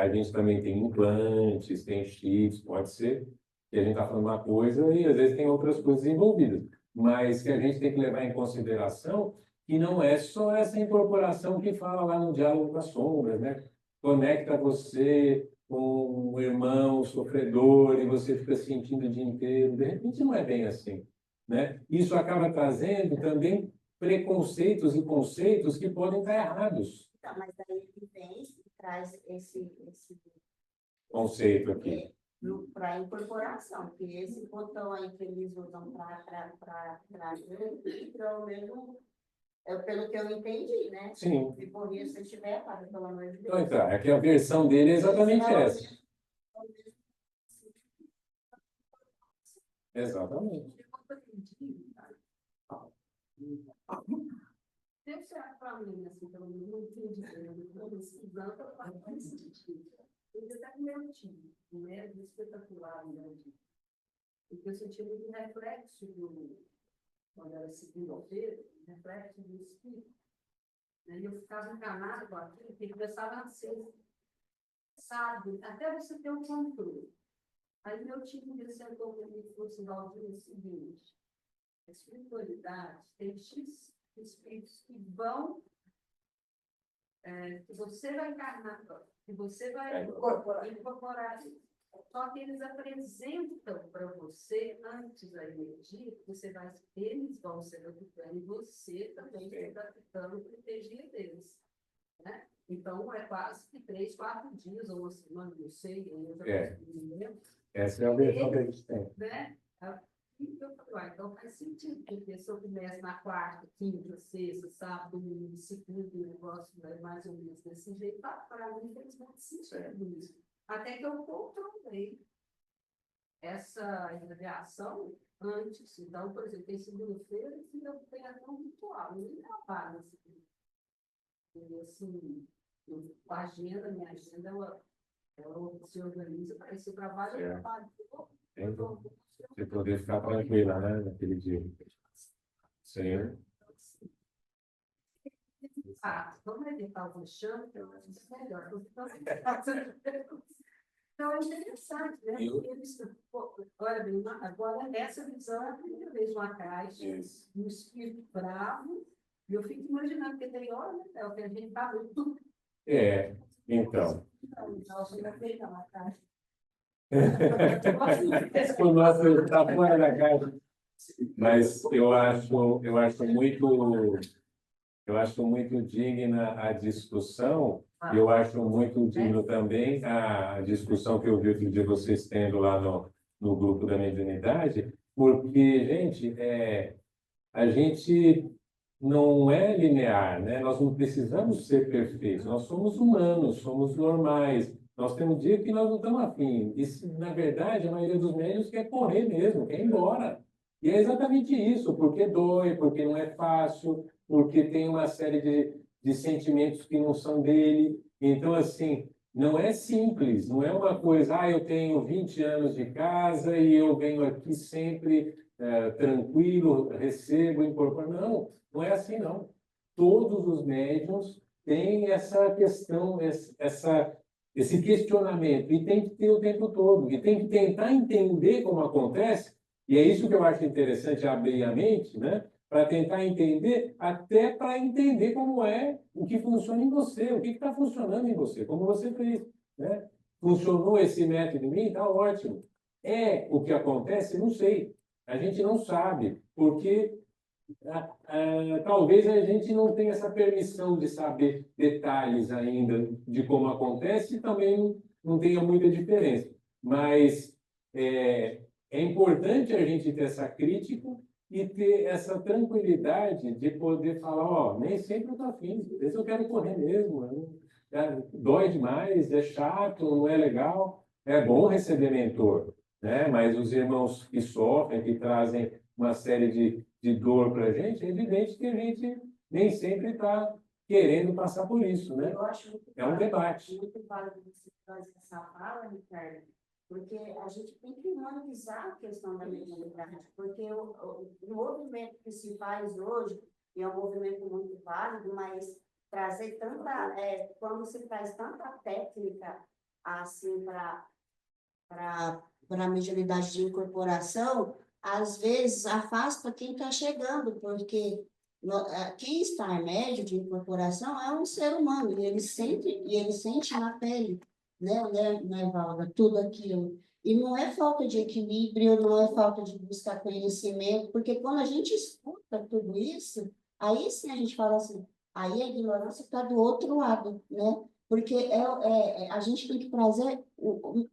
A: A gente também tem implantes, tem chips, pode ser que a gente está falando uma coisa e às vezes tem outras coisas envolvidas, mas que a gente tem que levar em consideração que não é só essa incorporação que fala lá no Diálogo das Sombras, né? Conecta você com um irmão sofredor e você fica sentindo o dia inteiro. De repente não é bem assim, né? Isso acaba trazendo também preconceitos e conceitos que podem estar errados.
D: Tá, mas daí ele vem e traz esse
A: Conceito aqui.
D: Para incorporação, que esse botão aí que eles usam para então mesmo, pelo que eu entendi, né?
A: Sim.
D: Se correr, se tiver, para pelo amor de
A: Então,
D: Deus.
A: é que a versão dele é exatamente essa. Exatamente.
G: Deve ser para mim, assim, pelo menos, não entendi. Eu pesquisando, eu faz sentido. Eu até com meu time, né? Espetacular, né? Porque eu senti muito reflexo quando era segunda-feira, reflexo do espírito. E eu ficava enganado com aquilo, porque ele começava a ser, sabe, até você ter um controle. Aí meu time me sentou comigo e falou assim, Valdir, é o seguinte, a espiritualidade tem X espíritos que vão, que você vai encarnar, que você vai incorporar isso. Só que eles apresentam para você, antes da energia, que eles vão se adaptando e você também se adaptando para a energia deles. né? Então, é quase que 3, 4 dias, ou uma semana, não sei, eu já
A: É.
G: não lembro,
A: Essa é a versão que a gente tem.
G: né? Então, eu falei, então faz sentido, porque se eu começo na quarta, quinta, sexta, sábado, domingo, segunda, o negócio vai mais ou menos desse jeito, para mim fez muito sentido isso. Até que eu controlei essa reação antes. Então, por exemplo, tem segunda-feira que eu tenho até um ritual, eu nem trabalho assim. E assim, a agenda, minha agenda, ela se organiza para esse trabalho, eu trabalho.
A: Você poder ficar tranquila, né, naquele dia. Sim.
G: Vamos evitar o vexame, que eu acho isso melhor. Então, é interessante, né? Porque eles, olha bem, agora essa visão é a primeira vez uma caixa, um espírito bravo, e eu fico imaginando que tem hora, né? É o que a gente está muito.
A: Então.
G: Então, você vai pegar uma caixa.
A: O nosso está fora da caixa. Mas eu acho muito digna a discussão. Eu acho muito digno também a discussão que eu vi outro dia vocês tendo lá no grupo da mediunidade, porque, gente, a gente não é linear, né? Nós não precisamos ser perfeitos, nós somos humanos, somos normais. Nós temos dia que nós não estamos afim. E, na verdade, a maioria dos médiuns quer correr mesmo, quer ir embora. E é exatamente isso, porque dói, porque não é fácil, porque tem uma série de sentimentos que não são dele. Então, assim, não é simples, não é uma coisa, eu tenho 20 anos de casa e eu venho aqui sempre tranquilo, recebo, incorporo. Não, não é assim, não. Todos os médiuns têm essa questão, esse questionamento, e tem que ter o tempo todo, e tem que tentar entender como acontece, e é isso que eu acho interessante, abrir a mente, né? Para tentar entender, até para entender como é o que funciona em você, o que está funcionando em você, como você fez, né? Funcionou esse método em mim? Está ótimo. É o que acontece? Não sei. A gente não sabe, porque talvez a gente não tenha essa permissão de saber detalhes ainda de como acontece e também não tenha muita diferença. Mas é importante a gente ter essa crítica e ter essa tranquilidade de poder falar, nem sempre eu estou afim, às vezes eu quero correr mesmo, dói demais, é chato, não é legal. É bom receber mentor, né? Mas os irmãos que sofrem, que trazem uma série de dor para a gente, é evidente que a gente nem sempre está querendo passar por isso, né?
D: Eu acho muito
A: um debate.
D: Muito válido você trazer essa fala, Ricardo, porque a gente tem que humanizar a questão da mediunidade, porque o movimento que se faz hoje é um movimento muito válido, mas trazer quando se traz tanta técnica assim para a mediunidade de incorporação, às vezes afasta quem está chegando, porque quem está em médio de incorporação é um ser humano, e ele sente na pele, né, Valda, tudo aquilo. E não é falta de equilíbrio, não é falta de buscar conhecimento, porque quando a gente escuta tudo isso, aí sim a gente fala assim, aí a ignorância está do outro lado, né? Porque a gente tem que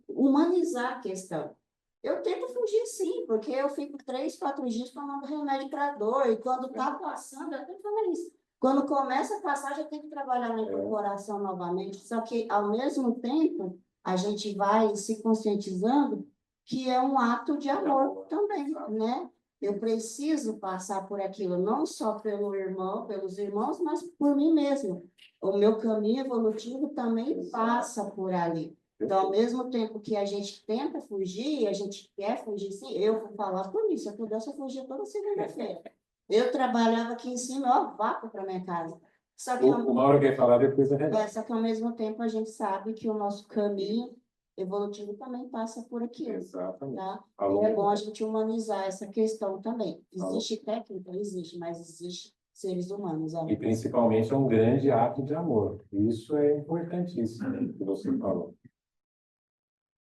D: humanizar a questão. Eu tento fugir, sim, porque eu fico 3, 4 dias tomando remédio para dor, e quando está passando, eu tenho que fazer isso. Quando começa a passar, já tem que trabalhar na incorporação novamente. Só que, ao mesmo tempo, a gente vai se conscientizando que é um ato de amor também, né? Eu preciso passar por aquilo, não só pelos irmãos, mas por mim mesmo. O meu caminho evolutivo também passa por ali. Então, ao mesmo tempo que a gente tenta fugir, a gente quer fugir, sim, eu vou falar por isso, se eu pudesse, eu fugia toda segunda-feira. Eu trabalhava aqui em cima, ó, vácuo para minha casa. Só que,
A: o Mauro quer falar depois
D: só que, ao mesmo tempo, a gente sabe que o nosso caminho evolutivo também passa por aquilo.
A: Exatamente.
D: Tá? E é bom a gente humanizar essa questão também. Existe técnica? Existe, mas existe seres humanos.
A: E, principalmente, é um grande ato de amor. Isso é importantíssimo, que você falou.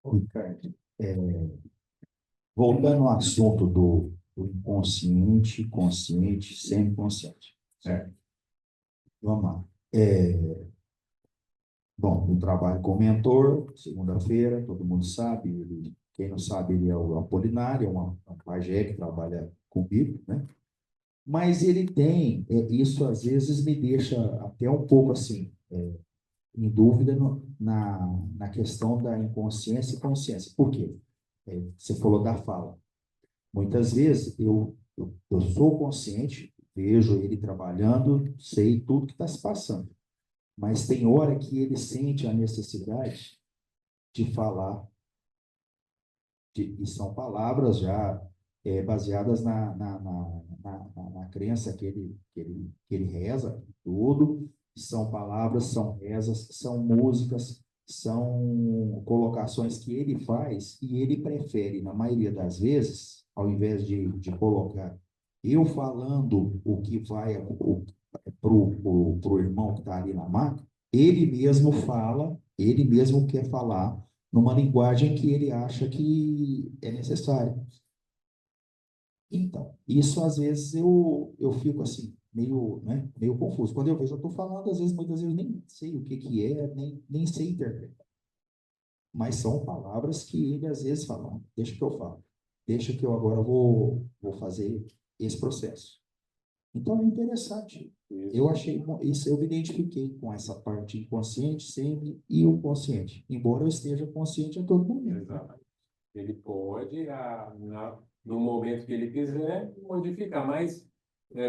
H: Ricardo, voltando ao assunto do inconsciente, consciente, semiconsciente, certo? Vamos lá. Bom, eu trabalho com mentor, segunda-feira, todo mundo sabe. Quem não sabe, ele é o Apolinário, é um pajé que trabalha comigo, né? Mas ele tem, isso às vezes me deixa até um pouco assim, em dúvida na questão da inconsciência e consciência. Por quê? Você falou da fala. Muitas vezes eu sou consciente, vejo ele trabalhando, sei tudo que está se passando, mas tem hora que ele sente a necessidade de falar, e são palavras já baseadas na crença que ele reza, tudo, são palavras, são rezas, são músicas, são colocações que ele faz e ele prefere, na maioria das vezes, ao invés de colocar eu falando o que vai para o irmão que está ali na maca, ele mesmo fala, ele mesmo quer falar numa linguagem que ele acha que é necessária. Então, isso às vezes eu fico assim, meio, né, meio confuso. Quando eu vejo, eu estou falando, às vezes, muitas vezes, nem sei o que é, nem sei interpretar. Mas são palavras que ele às vezes fala, deixa que eu falo, deixa que eu agora vou fazer esse processo. Então é interessante. Eu achei isso, eu me identifiquei com essa parte inconsciente sempre e o consciente, embora eu esteja consciente a todo momento.
A: Exato. Ele pode, no momento que ele quiser, modificar, mas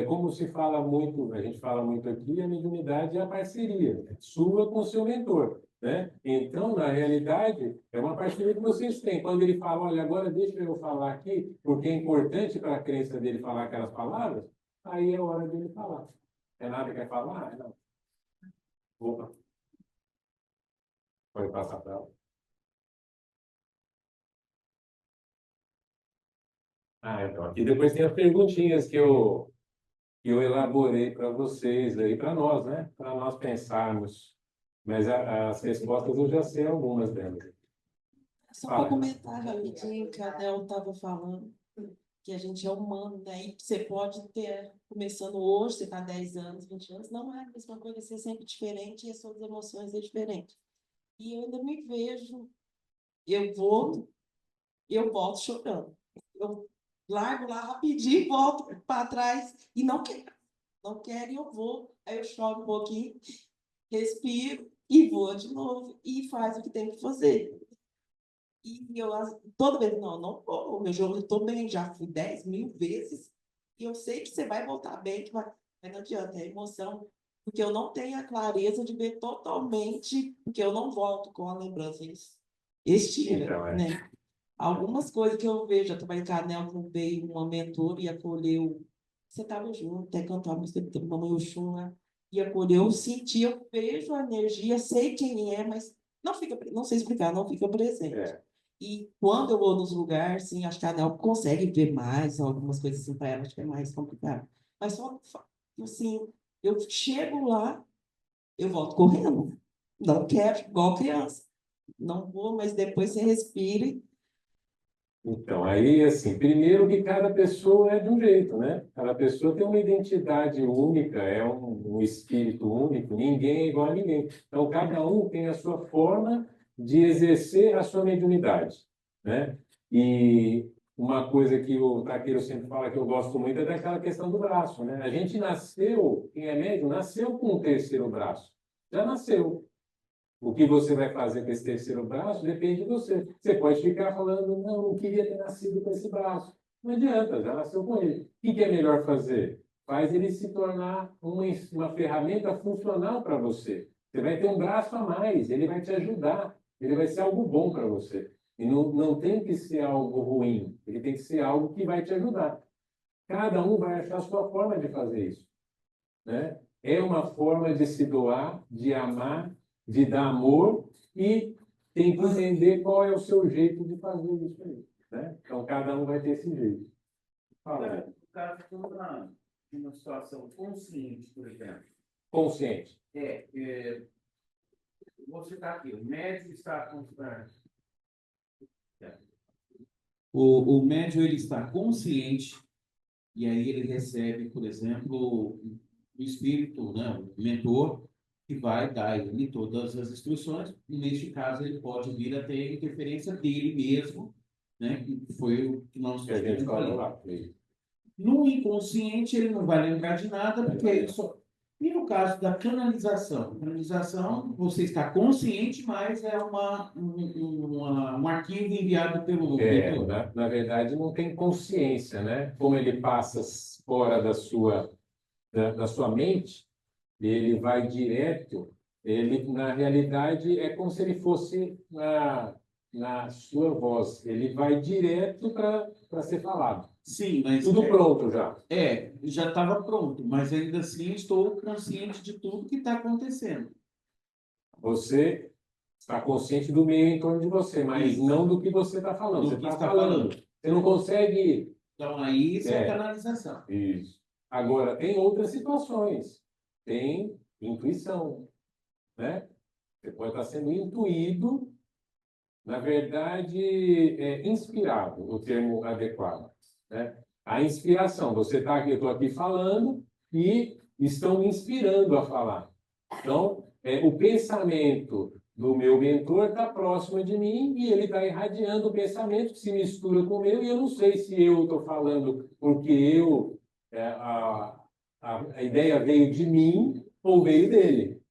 A: como se fala muito, a gente fala muito aqui, a mediunidade é a parceria sua com o seu mentor, né? Então, na realidade, é uma parceria que vocês têm. Quando ele fala, olha, agora deixa eu falar aqui, porque é importante para a crença dele falar aquelas palavras, aí é hora dele falar. Renata quer falar? Não. Opa. Pode passar para ela. Então, aqui depois tem as perguntinhas que eu elaborei para vocês aí, para nós, né? Para nós pensarmos. Mas as respostas eu já sei algumas delas.
I: Só para comentar rapidinho que a Adel estava falando, que a gente é humano, né? E você pode ter, começando hoje, você está 10 anos, 20 anos, não é a mesma coisa, você é sempre diferente e as suas emoções são diferentes. E eu ainda me vejo, eu volto chorando. Eu largo lá rapidinho, volto para trás e não quero e eu vou. Aí eu choro um pouquinho, respiro e vou de novo e faz o que tem que fazer. E eu, toda vez, não vou, meu jogo, eu estou bem, já fui 10.000 vezes, e eu sei que você vai voltar bem, mas não adianta, é emoção, porque eu não tenho a clareza de ver totalmente, porque eu não volto com a lembrança, estira,
A: Então,
I: né? Algumas coisas que eu vejo, eu trabalhei com a Nelson, veio uma mentora e acolheu, você estava junto, até cantar a música do Mamãe Oxum, né? E acolheu, eu senti, eu vejo a energia, sei quem é, mas não sei explicar, não fica presente. E quando eu vou nos lugares, assim, acho que a Anel consegue ver mais, algumas coisas assim para ela, acho que é mais complicado. Mas só, assim, eu chego lá, eu volto correndo. Não quero, igual criança. Não vou, mas depois você respira.
A: Então, aí, assim, primeiro que cada pessoa é de um jeito, né? Cada pessoa tem uma identidade única, é um espírito único, ninguém é igual a ninguém. Então, cada um tem a sua forma de exercer a sua mediunidade, né? E uma coisa que o Taqueiro sempre fala que eu gosto muito é daquela questão do braço, né? A gente nasceu, quem é médium, nasceu com o terceiro braço. Já nasceu. O que você vai fazer com esse terceiro braço depende de você. Você pode ficar falando, não queria ter nascido com esse braço. Não adianta, já nasceu com ele. O que é melhor fazer? Faz ele se tornar uma ferramenta funcional para você. Você vai ter um braço a mais, ele vai te ajudar, ele vai ser algo bom para você. E não tem que ser algo ruim, ele tem que ser algo que vai te ajudar. Cada um vai achar a sua forma de fazer isso, né? É uma forma de se doar, de amar, de dar amor e tem que entender qual é o seu jeito de fazer isso aí, né? Então, cada um vai ter esse jeito. Fala.
C: O cara ficou numa situação consciente, por exemplo.
A: Consciente.
C: Você está aqui, o médico está constante.
J: O médium ele está consciente e aí ele recebe, por exemplo, o espírito, né, o mentor, que vai dar a ele todas as instruções, e neste caso ele pode vir a ter interferência dele mesmo, né? Que foi o que nós
A: Que a gente falou
J: ali.
A: lá.
J: No inconsciente, ele não vai lembrar de nada, porque ele só. E no caso da canalização, você está consciente, mas é um arquivo enviado pelo leitor.
A: Na verdade, não tem consciência, né? Como ele passa fora da sua mente, ele vai direto, ele, na realidade, é como se ele fosse na sua voz. Ele vai direto para ser falado.
J: Sim, mas
A: Tudo pronto já.
J: Já estava pronto, mas ainda assim estou consciente de tudo que está acontecendo.
A: Você está consciente do meio em torno de você, mas
J: Isso.
A: não do que você está falando.
J: Do
A: Você
J: que
A: está
J: está
A: falando.
J: falando.
A: Você não consegue.
J: Então, aí isso é canalização.
A: Isso. Agora, tem outras situações. Tem intuição, né? Você pode estar sendo intuído, na verdade, inspirado, o termo adequado, né? A inspiração. Você está aqui, eu estou aqui falando e estão me inspirando a falar. Então, o pensamento do meu mentor está próximo de mim e ele está irradiando o pensamento que se mistura com o meu, e eu não sei se eu estou falando porque a ideia veio de mim ou veio dele,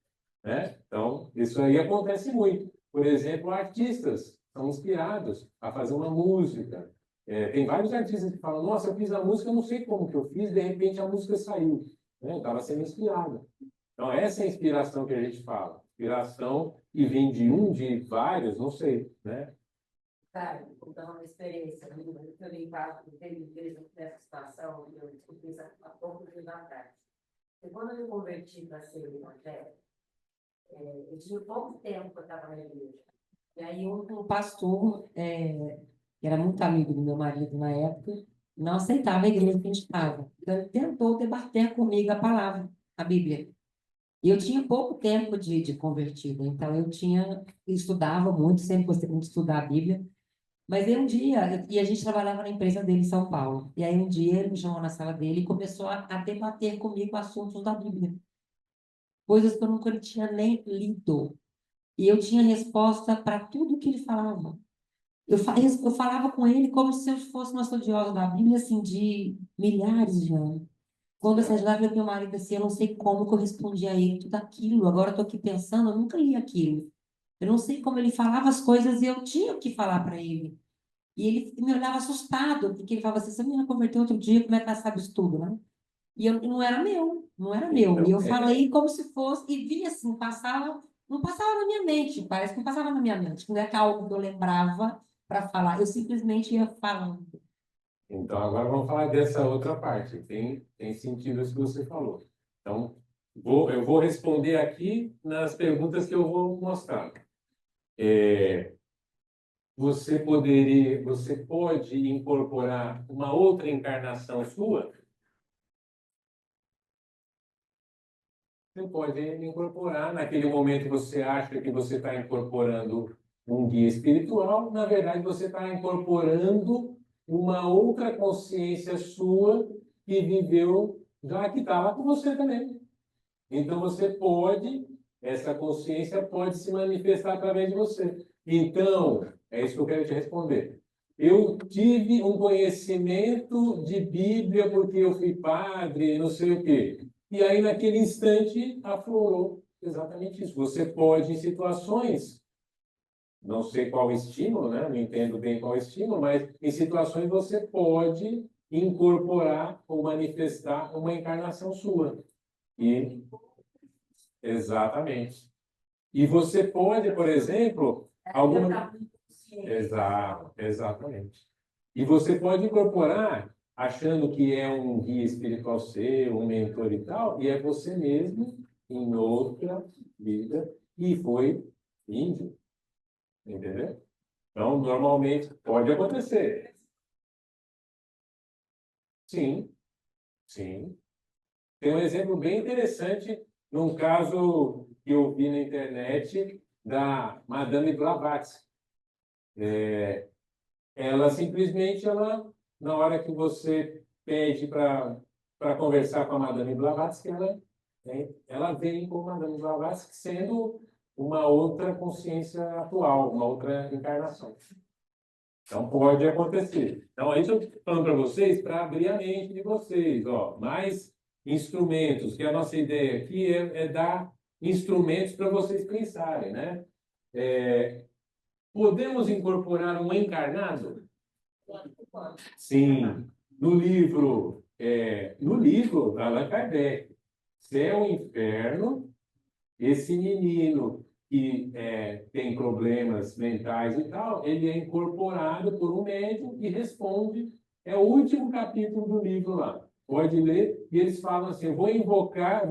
A: né? Então, isso aí acontece muito. Por exemplo, artistas são inspirados a fazer uma música. Tem vários artistas que falam, nossa, eu fiz a música, eu não sei como que eu fiz, de repente a música saiu, né? Eu estava sendo inspirado. Então, essa é a inspiração que a gente fala. Inspiração que vem de vários, não sei, né?
G: Cara, contando uma experiência minha, eu vim para nessa situação, eu fiz há pouco tempo atrás. E quando eu me converti para ser evangélico, eu tinha pouco tempo que eu estava na igreja. E aí um pastor, que era muito amigo do meu marido na época, não aceitava a igreja que a gente estava. Então ele tentou debater comigo a palavra, a Bíblia. E eu tinha pouco tempo de convertido, então estudava muito, sempre gostei muito de estudar a Bíblia. Mas aí um dia, e a gente trabalhava na empresa dele em São Paulo, e aí um dia ele me chamou na sala dele e começou a debater comigo assuntos da Bíblia. Coisas que eu nunca tinha nem lido. E eu tinha resposta para tudo que ele falava. Eu falava com ele como se eu fosse uma estudiosa da Bíblia, assim, de milhares de anos. Quando essa ajudava meu marido assim, eu não sei como que eu respondi a ele tudo aquilo. Agora eu estou aqui pensando, eu nunca li aquilo. Eu não sei como ele falava as coisas e eu tinha que falar para ele. E ele me olhava assustado, porque ele falava assim, você me converteu outro dia, como é que ela sabe isso tudo, né? E eu, não era meu, não era meu.
A: Então,
G: E eu falei como se fosse, e vinha assim, não passava na minha mente, parece que não passava na minha mente. Não é que algo que eu lembrava para falar, eu simplesmente ia falando.
A: Então, agora vamos falar dessa outra parte. Tem sentido isso que você falou. Então, eu vou responder aqui nas perguntas que eu vou mostrar. Você pode incorporar uma outra encarnação sua? Você pode incorporar. Naquele momento que você acha que você está incorporando um guia espiritual, na verdade você está incorporando uma outra consciência sua que viveu, já que estava com você também. Então essa consciência pode se manifestar através de você. Então, é isso que eu quero te responder. Eu tive um conhecimento de Bíblia porque eu fui padre, não sei o quê. E aí, naquele instante, aflorou exatamente isso. Você pode, em situações, não sei qual estímulo, né? Não entendo bem qual estímulo, mas em situações você pode incorporar ou manifestar uma encarnação sua. Exatamente. E você pode, por exemplo, exatamente. E você pode incorporar achando que é um guia espiritual seu, um mentor e tal, e é você mesmo em outra vida e foi índio. Entendeu? Então, normalmente, pode acontecer. Sim, sim. Tem um exemplo bem interessante num caso que eu vi na internet da Madame Blavatsky. Ela simplesmente, na hora que você pede para conversar com a Madame Blavatsky, ela né? Ela vem como Madame Blavatsky sendo uma outra consciência atual, uma outra encarnação. Então, pode acontecer. Então, aí eu estou falando para vocês, para abrir a mente de vocês, ó, mais instrumentos, que a nossa ideia aqui é dar instrumentos para vocês pensarem, né? Podemos incorporar um encarnado? Sim. No livro, Allan Kardec, Céu e Inferno, esse menino que tem problemas mentais e tal, ele é incorporado por um médium e responde. É o último capítulo do livro lá. Pode ler, e eles falam assim: vou evocar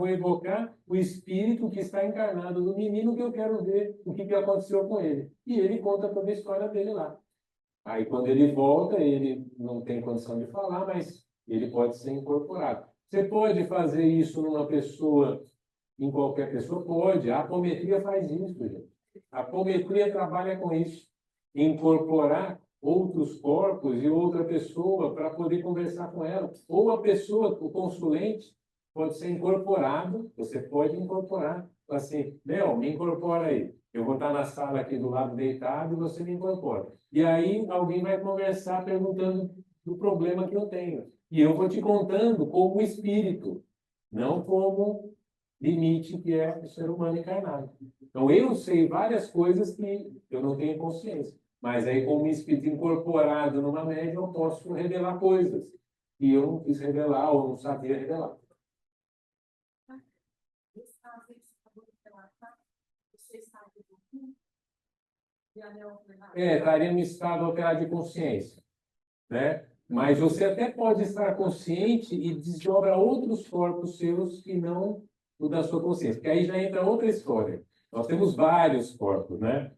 A: o espírito que está encarnado no menino, que eu quero ver o que aconteceu com ele. E ele conta toda a história dele lá. Aí, quando ele volta, ele não tem condição de falar, mas ele pode ser incorporado. Você pode fazer isso numa pessoa, em qualquer pessoa? Pode. A apometria faz isso, gente. A apometria trabalha com isso. Incorporar outros corpos e outra pessoa para poder conversar com ela. Ou a pessoa, o consulente, pode ser incorporado, você pode incorporar. Assim, Léo, me incorpora aí. Eu vou estar na sala aqui do lado deitado e você me incorpora. E aí alguém vai conversar perguntando do problema que eu tenho. E eu vou te contando como espírito, não como limite que é o ser humano encarnado. Então, eu sei várias coisas que eu não tenho consciência. Mas aí, como espírito incorporado numa média, eu posso revelar coisas que eu não quis revelar ou não sabia revelar. Estaria no estado alterado de consciência, né? Mas você até pode estar consciente e desdobra outros corpos seus que não o da sua consciência, porque aí já entra outra história. Nós temos vários corpos, né?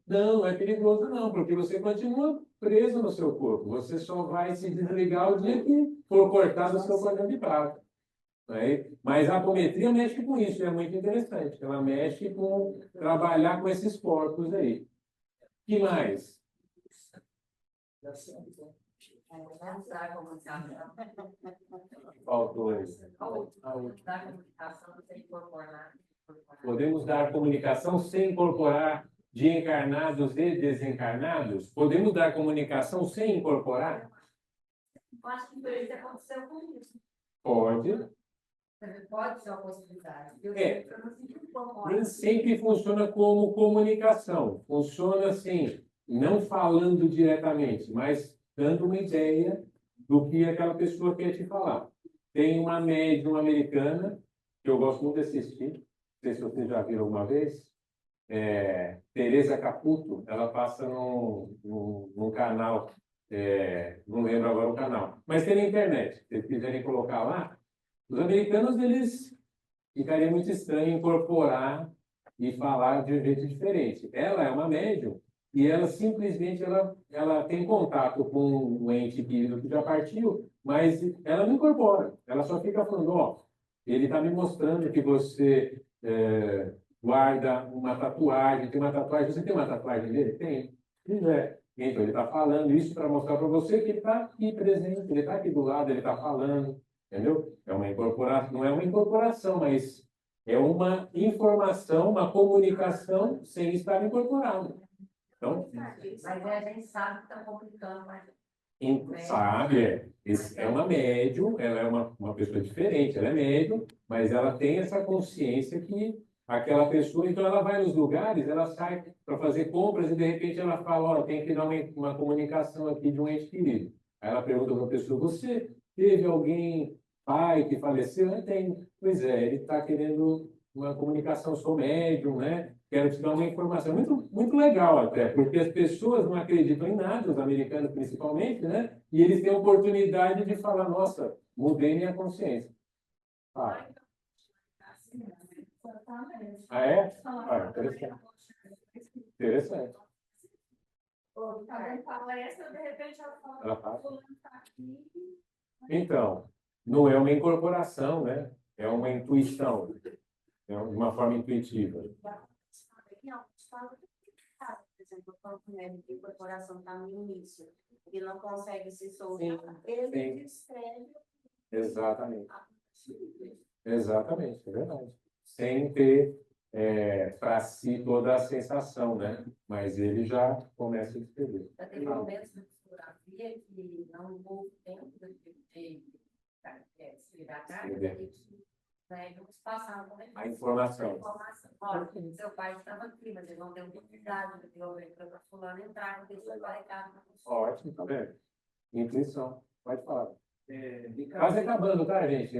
A: Não é perigoso não, porque você continua preso no seu corpo. Você só vai se desligar o dia que for cortado o seu cordão de prata. Né? Mas a apometria mexe com isso, é muito interessante. Ela mexe com trabalhar com esses corpos aí. Que mais? Faltou isso. Podemos dar comunicação sem incorporar de encarnados e desencarnados? Podemos dar comunicação sem incorporar?
G: Eu acho que isso aconteceu com isso.
A: Pode.
G: Pode ser uma possibilidade.
A: Nem sempre funciona como comunicação. Funciona assim, não falando diretamente, mas dando uma ideia do que aquela pessoa quer te falar. Tem uma médium americana, que eu gosto muito de assistir, não sei se vocês já viram alguma vez, Teresa Caputo, ela passa num canal, não lembro agora o canal, mas tem na internet, se vocês quiserem colocar lá. Os americanos, eles ficariam muito estranho incorporar e falar de um jeito diferente. Ela é uma médium e ela simplesmente ela tem contato com um ente querido que já partiu, mas ela não incorpora. Ela só fica falando, ó, ele está me mostrando que você guarda uma tatuagem, tem uma tatuagem, você tem uma tatuagem dele? Tem. Então, ele está falando isso para mostrar para você que ele está aqui presente, ele está aqui do lado, ele está falando. Entendeu? É uma incorporação, não é uma incorporação, mas é uma informação, uma comunicação sem estar incorporado. Então,
G: Mas a gente sabe que está complicando, mas
A: sabe, é uma médium, ela é uma pessoa diferente, ela é médium, mas ela tem essa consciência que aquela pessoa, então ela vai nos lugares, ela sai para fazer compras e de repente ela fala, ó, tem que dar uma comunicação aqui de um ente querido. Aí ela pergunta para a pessoa, você teve alguém, pai, que faleceu? Eu tenho. Pois é, ele está querendo uma comunicação, sou médium, né? Quero te dar uma informação. Muito, muito legal até, porque as pessoas não acreditam em nada, os americanos principalmente, né? E eles têm a oportunidade de falar, nossa, mudei minha consciência. Ah, é? Ah, interessante. Interessante. Ela fala. Então, não é uma incorporação, né? É uma intuição, é uma forma intuitiva.
D: Por exemplo, quando o médico de incorporação está no início, ele não consegue se soltar, ele
A: Sim.
D: descreve.
A: Exatamente. Exatamente, é verdade. Sem ter para si toda a sensação, né? Mas ele já começa a descrever.
G: Já teve momentos de fotografia que não houve tempo de se ligar a carga, né, vamos passar
A: A informação.
G: Olha, seu pai estava aqui, mas ele não deu oportunidade de desenvolver para fulano entrar, não deixou o recado.
A: Ótimo, tá vendo? Intuição. Pode falar.
C: Ricardo,
A: Quase acabando, tá, gente?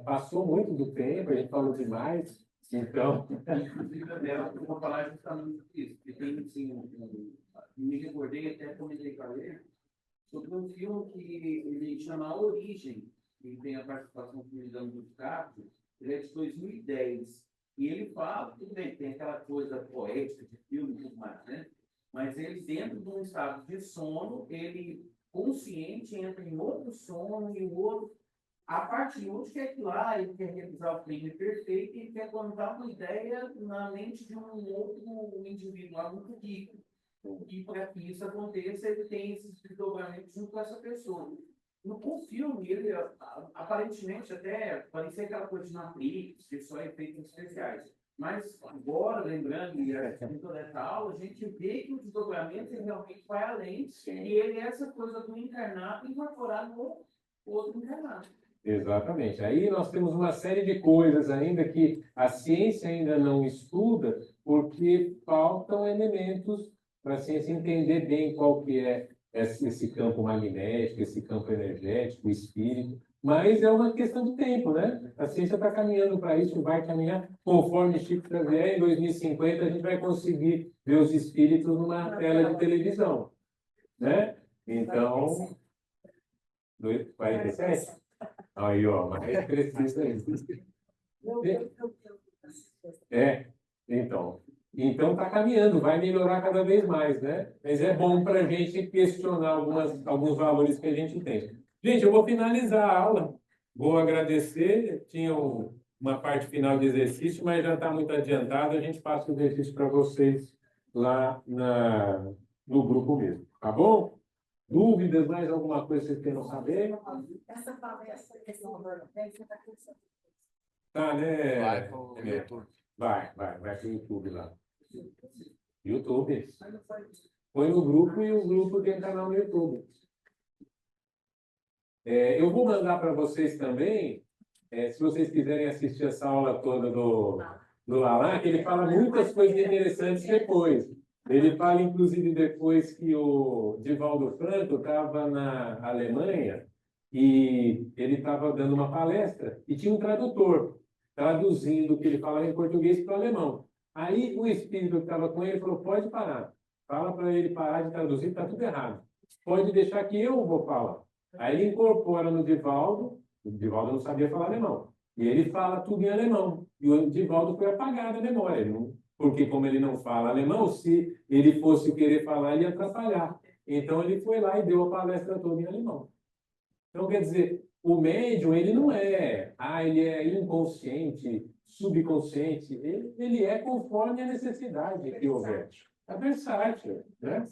A: Passou muito do tempo, a gente falou demais. Então,
C: inclusive, eu vou falar justamente sobre isso, porque tem, assim, me recordei, até comentei com a Lê, sobre um filme que ele chama A Origem, que tem a participação do Milão dos Castro, ele é de 2010, e ele fala, tudo bem, tem aquela coisa poética de filme e tudo mais, né? Mas ele, dentro de um estado de sono, ele consciente entra em outro sono e o outro. A parte de onde quer ir lá, ele quer realizar o crime perfeito e quer contar uma ideia na mente de um outro indivíduo lá muito rico. E para que isso aconteça, ele tem esses desdobramentos junto com essa pessoa. No filme, ele aparentemente até parecia aquela coisa de Matrix, que só efeitos especiais. Mas agora, lembrando, e em toda essa aula, a gente vê que o desdobramento ele realmente vai além. E ele é essa coisa do encarnado incorporado no outro encarnado.
A: exatamente. Aí nós temos uma série de coisas ainda que a ciência ainda não estuda, porque faltam elementos para a ciência entender bem qual que é esse campo magnético, esse campo energético, o espírito. Mas é uma questão de tempo, né? A ciência está caminhando para isso, vai caminhar. Conforme Chico Xavier, em 2050, a gente vai conseguir ver os espíritos numa tela de televisão, né? Então, 47? Aí, ó, mais preciso ainda. Então. Então está caminhando, vai melhorar cada vez mais, né? Mas é bom para a gente questionar alguns valores que a gente tem. Gente, eu vou finalizar a aula. Vou agradecer. Tinha uma parte final de exercício, mas já está muito adiantado. A gente passa o exercício para vocês lá no grupo mesmo. Tá bom? Dúvidas, mais alguma coisa que vocês queiram saber?
G: Essa palestra,
A: Tá, né?
H: Vai pro YouTube.
A: Vai pro YouTube lá. YouTube. Põe no grupo e o grupo tem canal no YouTube. Eu vou mandar para vocês também, se vocês quiserem assistir essa aula toda do Alain, que ele fala muitas coisas interessantes depois. Ele fala, inclusive, depois que o Divaldo Franco estava na Alemanha e ele estava dando uma palestra e tinha um tradutor traduzindo o que ele falava em português para o alemão. Aí o espírito que estava com ele falou, pode parar. Fala para ele parar de traduzir, está tudo errado. Pode deixar que eu vou falar. Aí ele incorpora no Divaldo, o Divaldo não sabia falar alemão, e ele fala tudo em alemão. E o Divaldo foi apagado a memória, porque como ele não fala alemão, se ele fosse querer falar, ele ia atrapalhar. Então ele foi lá e deu a palestra toda em alemão. Então, quer dizer, o médium, ele não ele é inconsciente, subconsciente, ele é conforme a necessidade que houver. É versátil, né?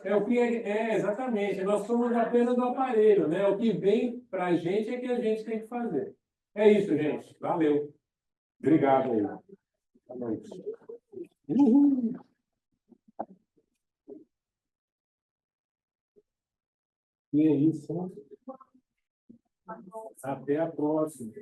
A: É o que exatamente. Nós somos apenas o aparelho, né? O que vem para a gente é que a gente tem que fazer. É isso, gente. Valeu. Obrigado aí. Boa noite. Uhul. E é isso. Até a próxima.